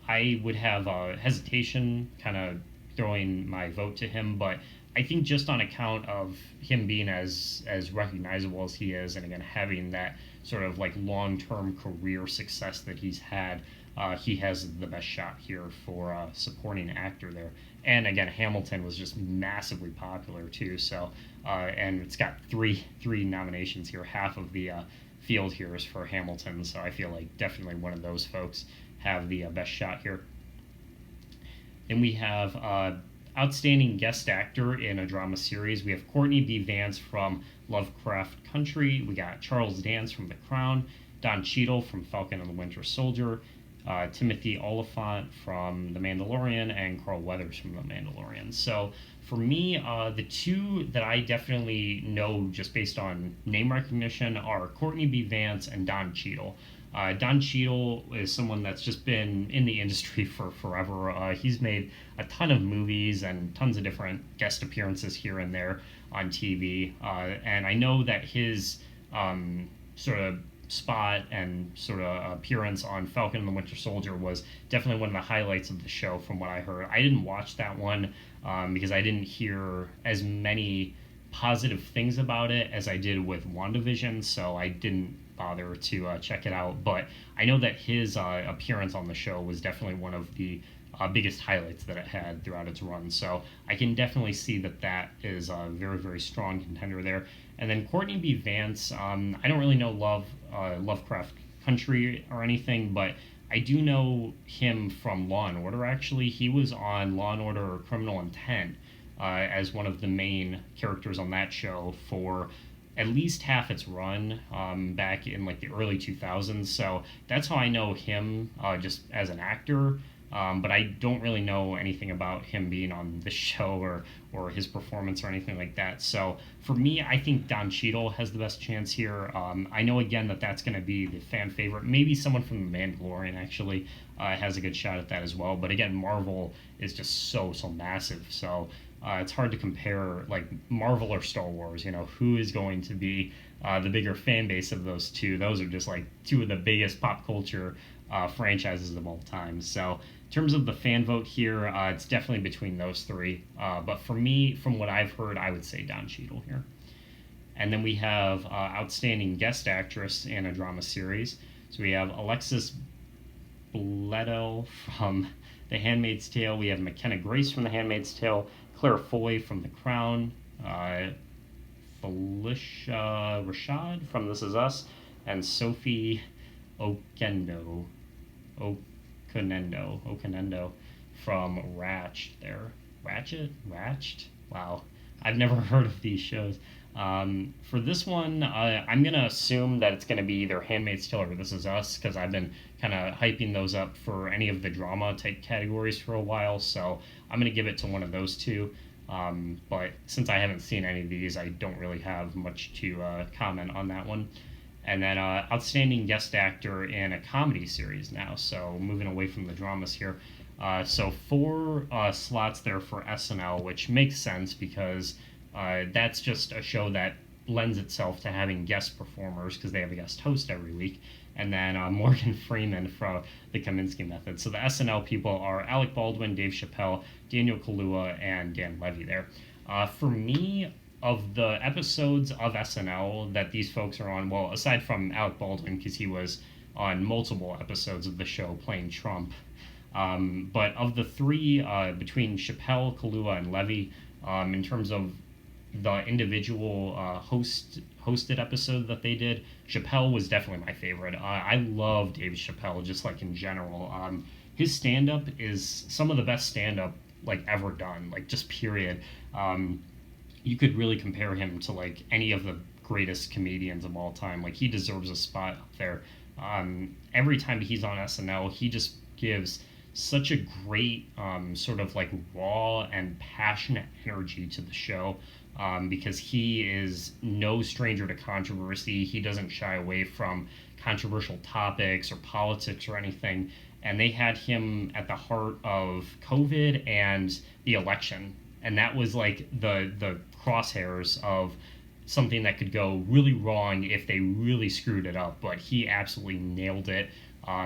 I would have hesitation kind of throwing my vote to him, but I think just on account of him being as recognizable as he is, and again having that sort of like long-term career success that he's had, he has the best shot here for supporting actor there. And again, Hamilton was just massively popular too. So and it's got three nominations here. Half of the field here is for Hamilton. So I feel like definitely one of those folks have the best shot here. Then we have Outstanding Guest Actor in a Drama Series. We have Courtney B. Vance from Lovecraft Country. We got Charles Dance from The Crown, Don Cheadle from Falcon and the Winter Soldier, Timothy Oliphant from The Mandalorian, and Carl Weathers from The Mandalorian. So for me, the two that I definitely know just based on name recognition are Courtney B. Vance and Don Cheadle. Don Cheadle is someone that's just been in the industry for forever. He's made a ton of movies and tons of different guest appearances here and there on TV. And I know that his sort of spot and sort of appearance on Falcon and the Winter Soldier was definitely one of the highlights of the show from what I heard. I didn't watch that one because I didn't hear as many positive things about it as I did with WandaVision, so I didn't bother to check it out. But I know that his appearance on the show was definitely one of the biggest highlights that it had throughout its run. So I can definitely see that that is a very, very strong contender there. And then Courtney B. Vance, I don't really know Lovecraft Country or anything, but I do know him from Law & Order, actually. He was on Law & Order Criminal Intent as one of the main characters on that show for at least half its run back in like the early 2000s. So that's how I know him just as an actor. But I don't really know anything about him being on the show or his performance or anything like that. So for me, I think Don Cheadle has the best chance here. I know, again, that that's going to be the fan favorite. Maybe someone from The Mandalorian actually has a good shot at that as well. But again, Marvel is just so massive. So it's hard to compare like Marvel or Star Wars. You know, who is going to be the bigger fan base of those two? Those are just like two of the biggest pop culture franchises of all time. So in terms of the fan vote here, it's definitely between those three. But for me, from what I've heard, I would say Don Cheadle here. And then we have Outstanding Guest Actress in a Drama Series. So we have Alexis Bledel from The Handmaid's Tale. We have McKenna Grace from The Handmaid's Tale, Claire Foy from The Crown, Felicia Rashad from This Is Us, and Sophie Oquendo from Ratched? Wow. I've never heard of these shows. For this one, I'm going to assume that it's going to be either Handmaid's Tale or This Is Us, because I've been kind of hyping those up for any of the drama type categories for a while, so I'm going to give it to one of those two. But since I haven't seen any of these, I don't really have much to comment on that one. And then outstanding guest actor in a comedy series now. So moving away from the dramas here. So four slots there for SNL, which makes sense because that's just a show that lends itself to having guest performers because they have a guest host every week. And then Morgan Freeman from the Kaminsky Method. So the SNL people are Alec Baldwin, Dave Chappelle, Daniel Kaluuya, and Dan Levy there. For me, of the episodes of SNL that these folks are on, well, aside from Alec Baldwin, because he was on multiple episodes of the show playing Trump, but of the three, between Chappelle, Kaluuya, and Levy, in terms of the individual hosted episode that they did, Chappelle was definitely my favorite. I love David Chappelle, just like in general. His stand up is some of the best stand up like ever done, like just period. You could really compare him to like any of the greatest comedians of all time. Like he deserves a spot up there. Every time he's on SNL, he just gives such a great sort of like raw and passionate energy to the show, because he is no stranger to controversy. He doesn't shy away from controversial topics or politics or anything. And they had him at the heart of COVID and the election. And that was like the crosshairs of something that could go really wrong if they really screwed it up. But he absolutely nailed it.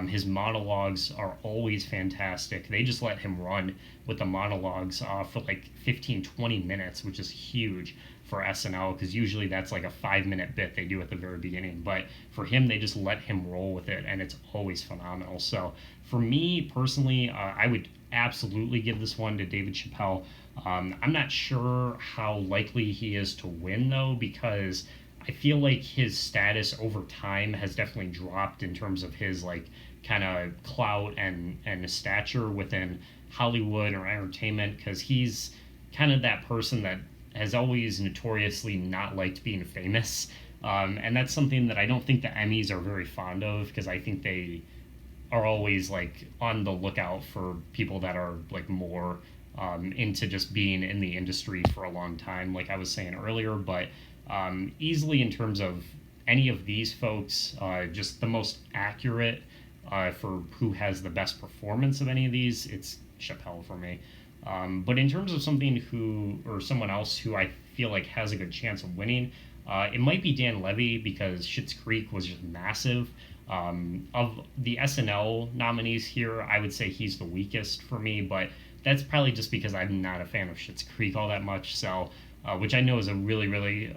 His monologues are always fantastic. They just let him run with the monologues for like 15, 20 minutes, which is huge for SNL because usually that's like a 5-minute bit they do at the very beginning. But for him, they just let him roll with it, and it's always phenomenal. So for me personally, I would absolutely give this one to David Chappelle. I'm not sure how likely he is to win, though, because I feel like his status over time has definitely dropped in terms of his like kind of clout and stature within Hollywood or entertainment, because he's kind of that person that has always notoriously not liked being famous. And that's something that I don't think the Emmys are very fond of, because I think they are always like on the lookout for people that are like more into just being in the industry for a long time, like I was saying earlier. But easily in terms of any of these folks, just the most accurate for who has the best performance of any of these, it's Chappelle for me. But in terms of someone else who I feel like has a good chance of winning, it might be Dan Levy, because Schitt's Creek was just massive. Of the SNL nominees here, I would say he's the weakest for me, but that's probably just because I'm not a fan of Schitt's Creek all that much. So, which I know is a really, really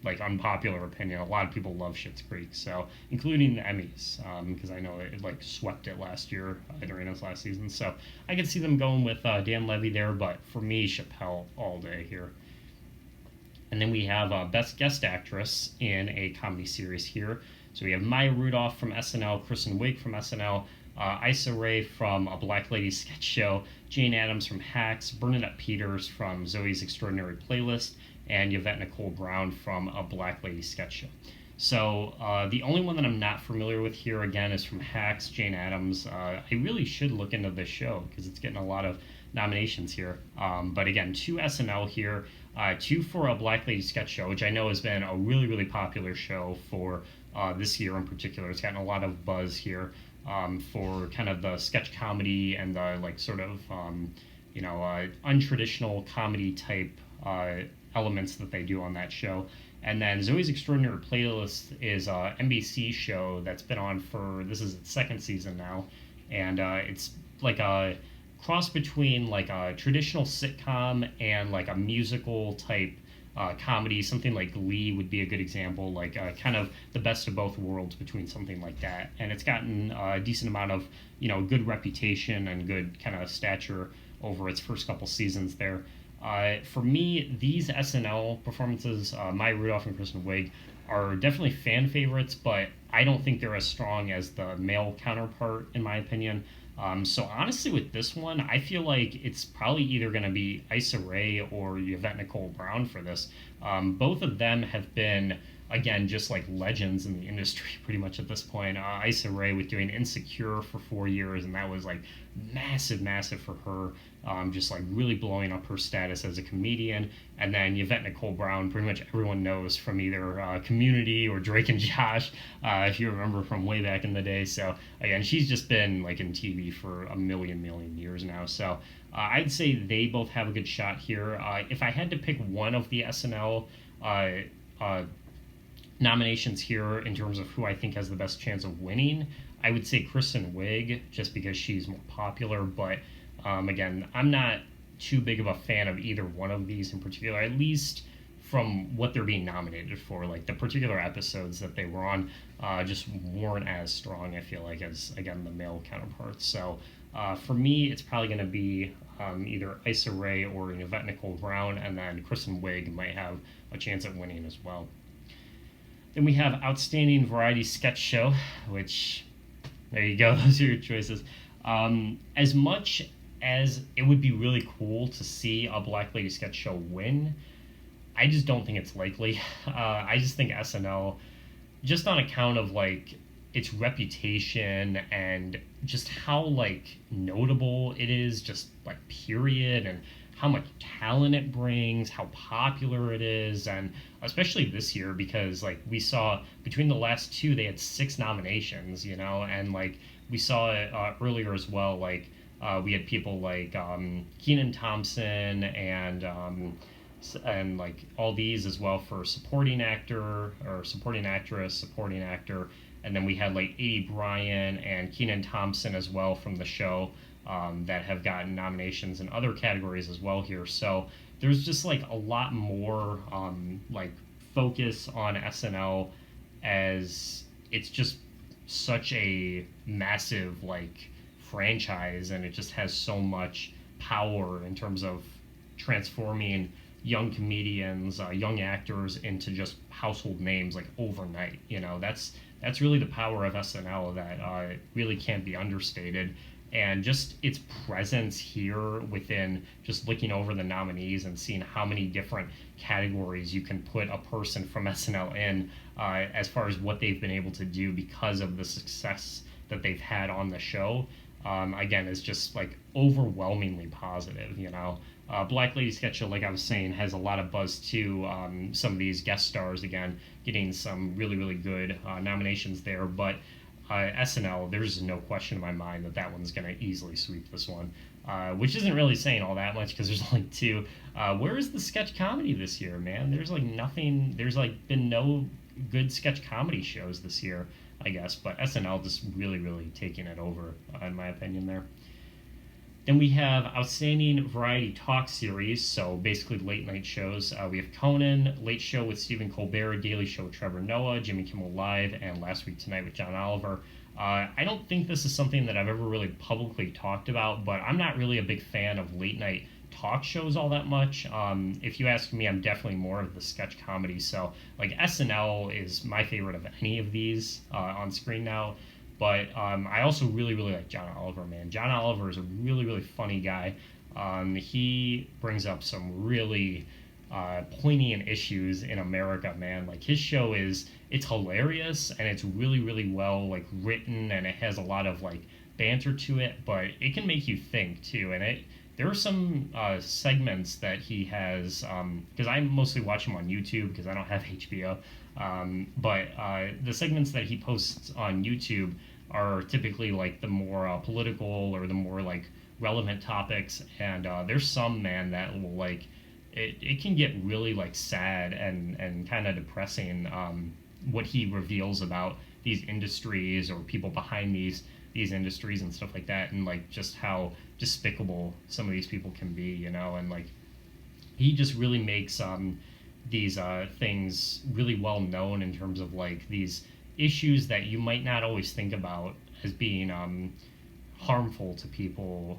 like unpopular opinion. A lot of people love Schitt's Creek, so including the Emmys, because I know it like swept it last year during its last season. So I could see them going with Dan Levy there, but for me, Chappelle all day here. And then we have Best Guest Actress in a Comedy Series here. So we have Maya Rudolph from SNL, Kristen Wiig from SNL, Issa Rae from A Black Lady Sketch Show, Jane Addams from Hacks, Bernadette Peters from Zoe's Extraordinary Playlist, and Yvette Nicole Brown from A Black Lady Sketch Show. So the only one that I'm not familiar with here, again, is from Hacks, Jane Addams. I really should look into this show because it's getting a lot of nominations here. But again, 2 SNL here, 2 for A Black Lady Sketch Show, which I know has been a really, really popular show for this year in particular. It's gotten a lot of buzz here for kind of the sketch comedy and the like sort of untraditional comedy type elements that they do on that show. And then Zoe's Extraordinary Playlist is a NBC show that's been on this is its 2nd season now, and it's like a cross between like a traditional sitcom and like a musical type comedy. Something like Glee would be a good example, like kind of the best of both worlds between something like that. And it's gotten a decent amount of good reputation and good kind of stature over its first couple seasons there. For me, these SNL performances, Maya Rudolph and Kristen Wiig, are definitely fan favorites, but I don't think they're as strong as the male counterpart, in my opinion. So honestly, with this one, I feel like it's probably either going to be Issa Rae or Yvette Nicole Brown for this. Both of them have been again, just like legends in the industry pretty much at this point. Issa Rae with doing Insecure for 4 years, and that was like massive for her. Just like really blowing up her status as a comedian. And then Yvette Nicole Brown, pretty much everyone knows from either Community or Drake and Josh, if you remember from way back in the day. So again, she's just been like in TV for a million years now. So I'd say they both have a good shot here. If I had to pick one of the SNL nominations here in terms of who I think has the best chance of winning, I would say Kristen Wiig, just because she's more popular. But again, I'm not too big of a fan of either one of these in particular, at least from what they're being nominated for. Like the particular episodes that they were on just weren't as strong, I feel like, as, again, the male counterparts. So for me, it's probably going to be either Issa Rae or Yvette Nicole Brown, and then Kristen Wiig might have a chance at winning as well. Then we have Outstanding Variety Sketch Show, which, there you go, those are your choices. As much as it would be really cool to see a Black Lady Sketch Show win, I just don't think it's likely. I just think SNL, just on account of like its reputation and just how like notable it is, just like period, and how much talent it brings, how popular it is, and especially this year, because like we saw between the last two, they had 6 nominations, and like we saw it earlier as well. Like we had people like Kenan Thompson and like all these as well for supporting actor or supporting actress, supporting actor, and then we had like A. Bryan and Kenan Thompson as well from the show. That have gotten nominations in other categories as well here. So there's just like a lot more like focus on SNL, as it's just such a massive like franchise, and it just has so much power in terms of transforming young comedians, young actors into just household names like overnight. That's really the power of SNL that really can't be understated. And just its presence here within just looking over the nominees and seeing how many different categories you can put a person from SNL in, as far as what they've been able to do because of the success that they've had on the show, again, is just like overwhelmingly positive. Black Lady Sketch Show, like I was saying, has a lot of buzz too. Some of these guest stars, again, getting some really good nominations there. But SNL, there's no question in my mind that one's going to easily sweep this one, which isn't really saying all that much because there's only 2. Where is the sketch comedy this year, man? There's like nothing. There's like been no good sketch comedy shows this year, I guess. But SNL just really taking it over, in my opinion there. Then we have Outstanding Variety Talk Series, so basically late night shows. We have Conan, Late Show with Stephen Colbert, Daily Show with Trevor Noah, Jimmy Kimmel Live, and Last Week Tonight with John Oliver. I don't think this is something that I've ever really publicly talked about, but I'm not really a big fan of late night talk shows all that much. If you ask me, I'm definitely more of the sketch comedy. So like SNL is my favorite of any of these on screen now. But I also really like John Oliver, man. John Oliver is a really funny guy. He brings up some really poignant issues in America, man. Like his show it's hilarious, and it's really well like written, and it has a lot of like banter to it, but it can make you think too. And there are some segments that he has, because I mostly watch him on YouTube because I don't have HBO. But the segments that he posts on YouTube are typically like the more political or the more like relevant topics, and there's some, man, that will like it can get really like sad and kind of depressing, what he reveals about these industries or people behind these industries and stuff like that, and like just how despicable some of these people can be, and like he just really makes these things really well known in terms of like these issues that you might not always think about as being harmful to people,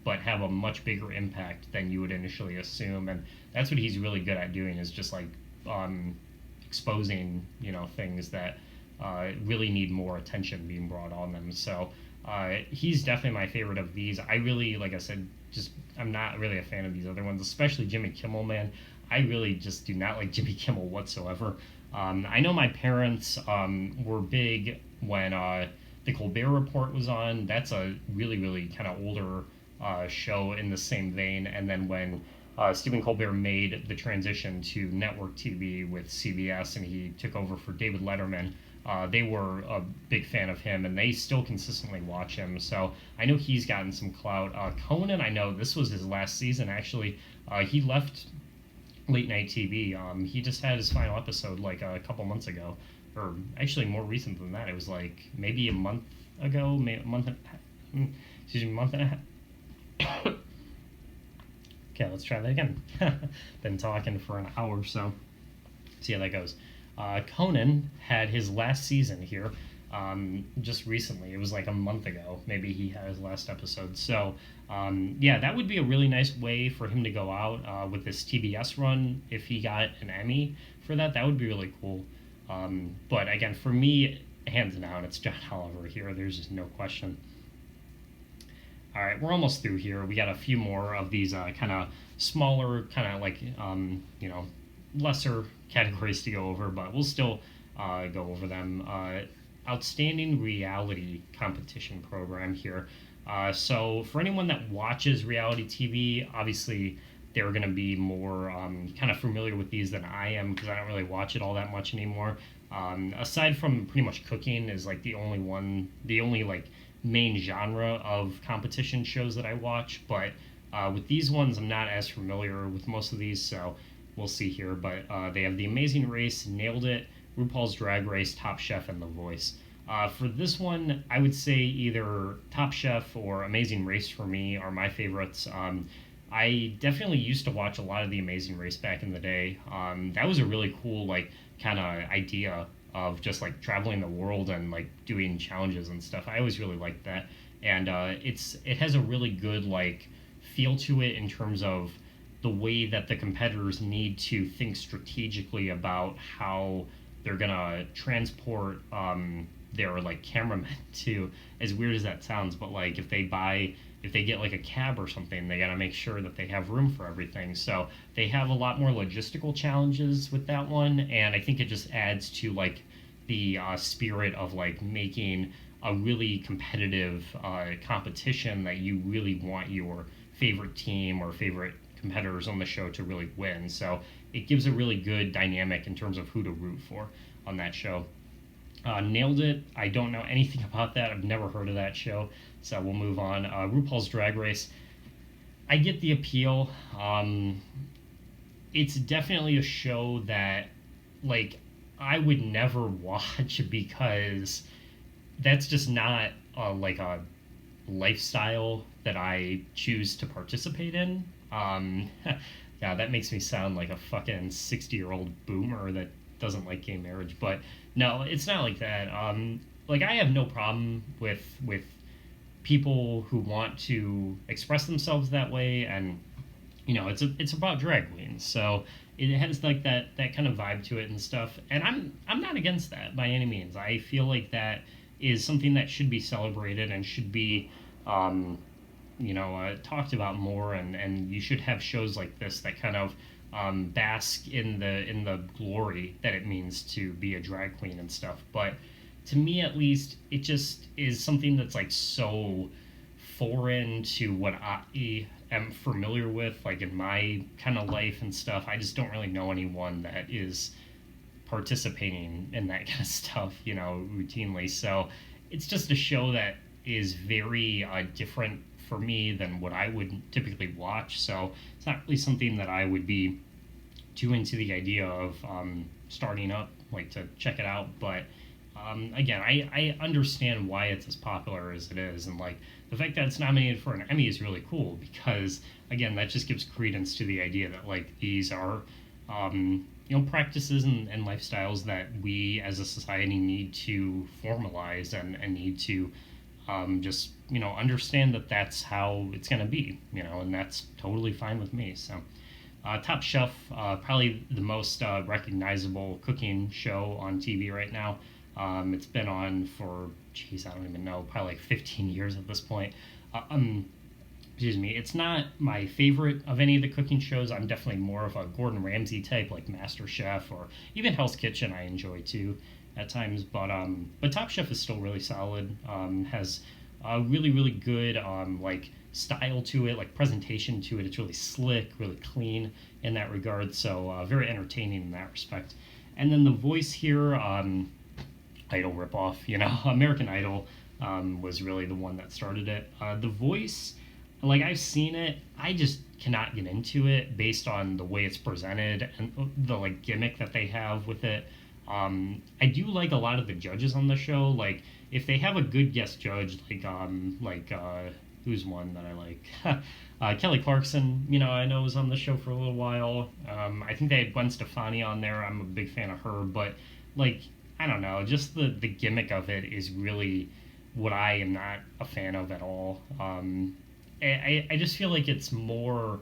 but have a much bigger impact than you would initially assume. And that's what he's really good at doing, is just like exposing things that really need more attention being brought on them. So he's definitely my favorite of these. I really, like I said, I'm not really a fan of these other ones, especially Jimmy Kimmel, man. I really just do not like Jimmy Kimmel whatsoever. I know my parents were big when the Colbert Report was on. That's a really, really kind of older show in the same vein. And then when Stephen Colbert made the transition to network TV with CBS and he took over for David Letterman, they were a big fan of him and they still consistently watch him. So I know he's gotten some clout. Conan, I know this was his last season actually. He left late night TV. He just had his final episode like a couple months ago, or actually more recent than that. It was like maybe a month ago, excuse me, month and a half. Okay, let's try that again. Been talking for an hour, so see how that goes. Conan had his last season here just recently. It was like a month ago. Maybe he had his last episode. So, yeah, that would be a really nice way for him to go out with this TBS run. If he got an Emmy for that, that would be really cool. But again, for me, hands down, it's John Oliver here. There's just no question. All right, we're almost through here. We got a few more of these kind of smaller, kind of like, lesser categories to go over, but we'll still go over them. Outstanding reality competition program here. So for anyone that watches reality TV, obviously they're going to be more kind of familiar with these than I am because I don't really watch it all that much anymore. Aside from pretty much cooking is like the only like main genre of competition shows that I watch, but with these ones I'm not as familiar with most of these, so we'll see here. But they have The Amazing Race, Nailed It, RuPaul's Drag Race, Top Chef, and The Voice. For this one, I would say either Top Chef or Amazing Race for me are my favorites. I definitely used to watch a lot of The Amazing Race back in the day. That was a really cool, like, kind of idea of just like traveling the world and like doing challenges and stuff. I always really liked that, and it has a really good like feel to it in terms of the way that the competitors need to think strategically about how they're gonna transport their like cameramen to, as weird as that sounds, but like if they get like a cab or something, they gotta make sure that they have room for everything. So they have a lot more logistical challenges with that one, and I think it just adds to like the spirit of like making a really competitive competition that you really want your favorite team or favorite competitors on the show to really win. So it gives a really good dynamic in terms of who to root for on that show. Nailed It. I don't know anything about that. I've never heard of that show, so we'll move on. RuPaul's Drag Race. I get the appeal. It's definitely a show that, like, I would never watch because that's just not like a lifestyle that I choose to participate in. Yeah, that makes me sound like a fucking 60-year-old boomer that doesn't like gay marriage, but no, it's not like that. Like I have no problem with people who want to express themselves that way, and you know, it's about drag queens, so it has like that kind of vibe to it and stuff. And I'm not against that by any means. I feel like that is something that should be celebrated and should be talked about more, and you should have shows like this that kind of bask in the glory that it means to be a drag queen and stuff. But to me, at least, it just is something that's like so foreign to what I am familiar with, like in my kind of life and stuff. I just don't really know anyone that is participating in that kind of stuff, you know, routinely. So it's just a show that is very different for me than what I would typically watch. So it's not really something that I would be too into the idea of starting up, like to check it out. But again, I understand why it's as popular as it is, and like the fact that it's nominated for an Emmy is really cool because again, that just gives credence to the idea that like these are practices and lifestyles that we as a society need to formalize and need to just understand that that's how it's going to be, and that's totally fine with me. So Top Chef, probably the most recognizable cooking show on TV right now. It's been on for, I don't even know, probably like 15 years at this point. excuse me, it's not my favorite of any of the cooking shows. I'm definitely more of a Gordon Ramsay type, like Master Chef or even Hell's Kitchen. I enjoy too at times, but Top Chef is still really solid. Has a really good like style to it, like presentation to it. It's really slick, really clean in that regard. So very entertaining in that respect. And then The Voice here, Idol ripoff, you know, American Idol was really the one that started it. The Voice, like I've seen it, I just cannot get into it based on the way it's presented and the like gimmick that they have with it. I do like a lot of the judges on the show. Like if they have a good guest judge, who's one that I like? Kelly Clarkson, you know, I know was on the show for a little while. I think they had Gwen Stefani on there. I'm a big fan of her, but like I don't know, just the gimmick of it is really what I am not a fan of at all. I just feel like it's more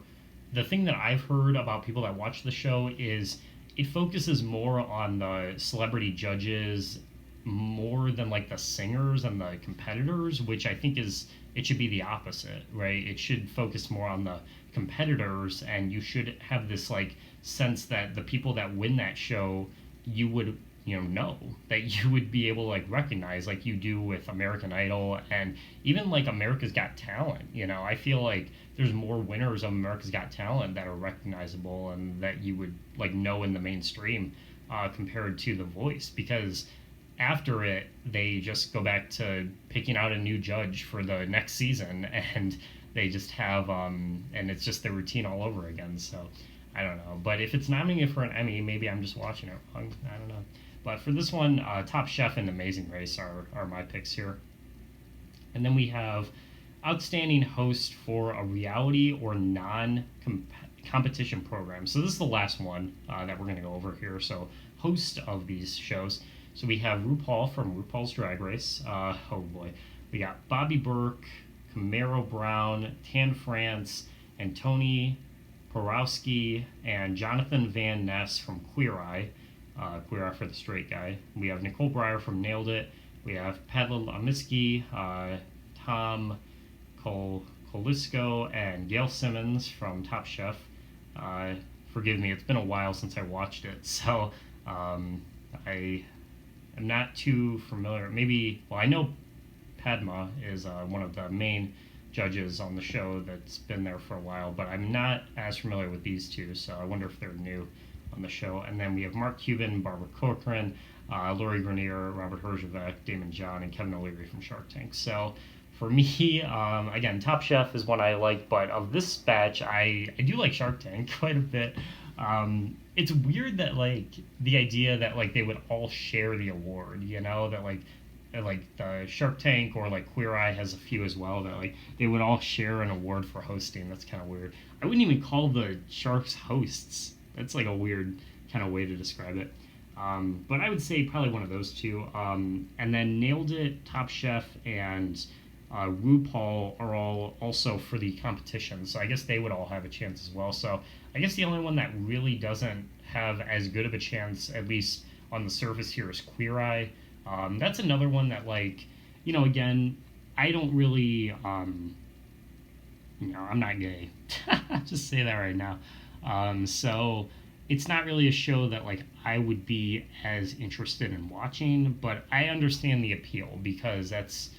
the thing that I've heard about people that watch the show is it focuses more on the celebrity judges more than like the singers and the competitors, which I think is it should be the opposite, right? It should focus more on the competitors, and you should have this like sense that the people that win that show, you would know that you would be able to like recognize like you do with American Idol and even like America's Got Talent. You know, I feel like there's more winners of America's Got Talent that are recognizable and that you would like know in the mainstream compared to The Voice, because after it they just go back to picking out a new judge for the next season and they just have and it's just the routine all over again. So I don't know, but if it's nominated for an Emmy, maybe I'm just watching it wrong. I don't know. But for this one, Top Chef and Amazing Race are my picks here. And then we have Outstanding Host for a Reality or Non-Competition Program. So this is the last one that we're going to go over here. So host of these shows. So we have RuPaul from RuPaul's Drag Race. Oh boy. We got Bobby Burke, Camaro Brown, Tan France, and Tony Porowski, and Jonathan Van Ness from Queer Eye. Queer Eye for the Straight Guy. We have Nicole Breyer from Nailed It. We have Padla Lamiski, Tom Kolisco, and Gail Simmons from Top Chef. Forgive me, it's been a while since I watched it, so I am not too familiar. Maybe, well, I know Padma is one of the main judges on the show that's been there for a while, but I'm not as familiar with these two, so I wonder if they're new on the show. And then we have Mark Cuban, Barbara Corcoran, Lori Grenier, Robert Herjavec, Damon John, and Kevin O'Leary from Shark Tank. So for me, again, Top Chef is one I like, but of this batch, I do like Shark Tank quite a bit. It's weird that like the idea that like they would all share the award, you know, that like the Shark Tank or like Queer Eye has a few as well, that like they would all share an award for hosting. That's kind of weird. I wouldn't even call the Sharks hosts. That's like a weird kind of way to describe it. But I would say probably one of those two. And then Nailed It, Top Chef, and RuPaul are all also for the competition. So I guess they would all have a chance as well. So I guess the only one that really doesn't have as good of a chance, at least on the surface here, is Queer Eye. That's another one that, like, you know, again, I don't really, I'm not gay. Just say that right now. So it's not really a show that, like, I would be as interested in watching, but I understand the appeal because that's,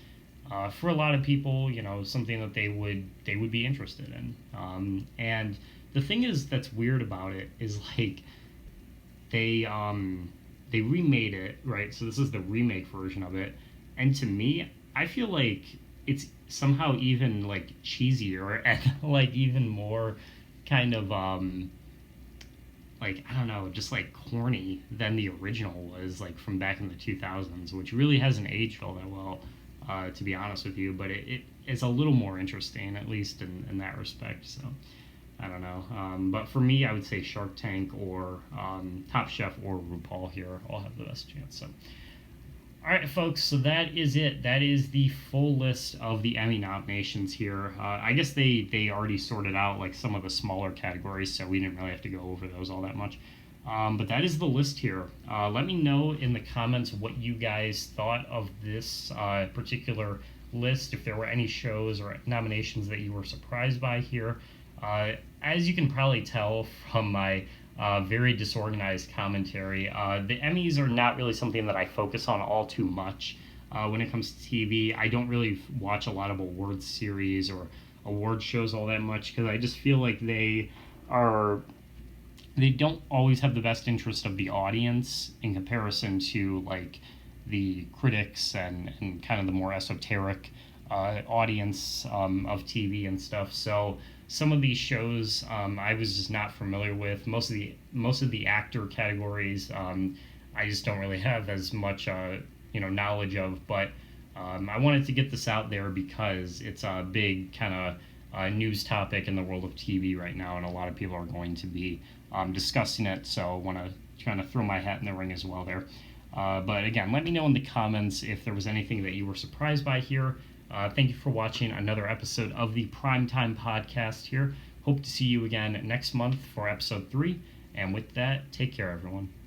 for a lot of people, you know, something that they would be interested in. And the thing is that's weird about it is, like, they remade it, right? So this is the remake version of it. And to me, I feel like it's somehow even like cheesier and like even more kind of like, I don't know, just like corny than the original was, like from back in the 2000s, which really hasn't aged all that well, to be honest with you. But it is a little more interesting, at least in that respect. So I don't know. But for me, I would say Shark Tank or Top Chef or RuPaul here all have the best chance. So, all right, folks. So that is it. That is the full list of the Emmy nominations here. I guess they already sorted out like some of the smaller categories, so we didn't really have to go over those all that much. But that is the list here. Let me know in the comments what you guys thought of this particular list if there were any shows or nominations that you were surprised by here. As you can probably tell from my very disorganized commentary, the Emmys are not really something that I focus on all too much. When it comes to TV, I don't really watch a lot of awards series or award shows all that much because I just feel like they don't always have the best interest of the audience in comparison to like the critics and kind of the more esoteric audience of TV and stuff. So some of these shows I was just not familiar with. Most of the actor categories I just don't really have as much knowledge of. But I wanted to get this out there because it's a big kind of news topic in the world of TV right now, and a lot of people are going to be discussing it. So I want to kind of throw my hat in the ring as well there. But again, let me know in the comments if there was anything that you were surprised by here. Thank you for watching another episode of the Primetime Podcast here. Hope to see you again next month for episode 3. And with that, take care, everyone.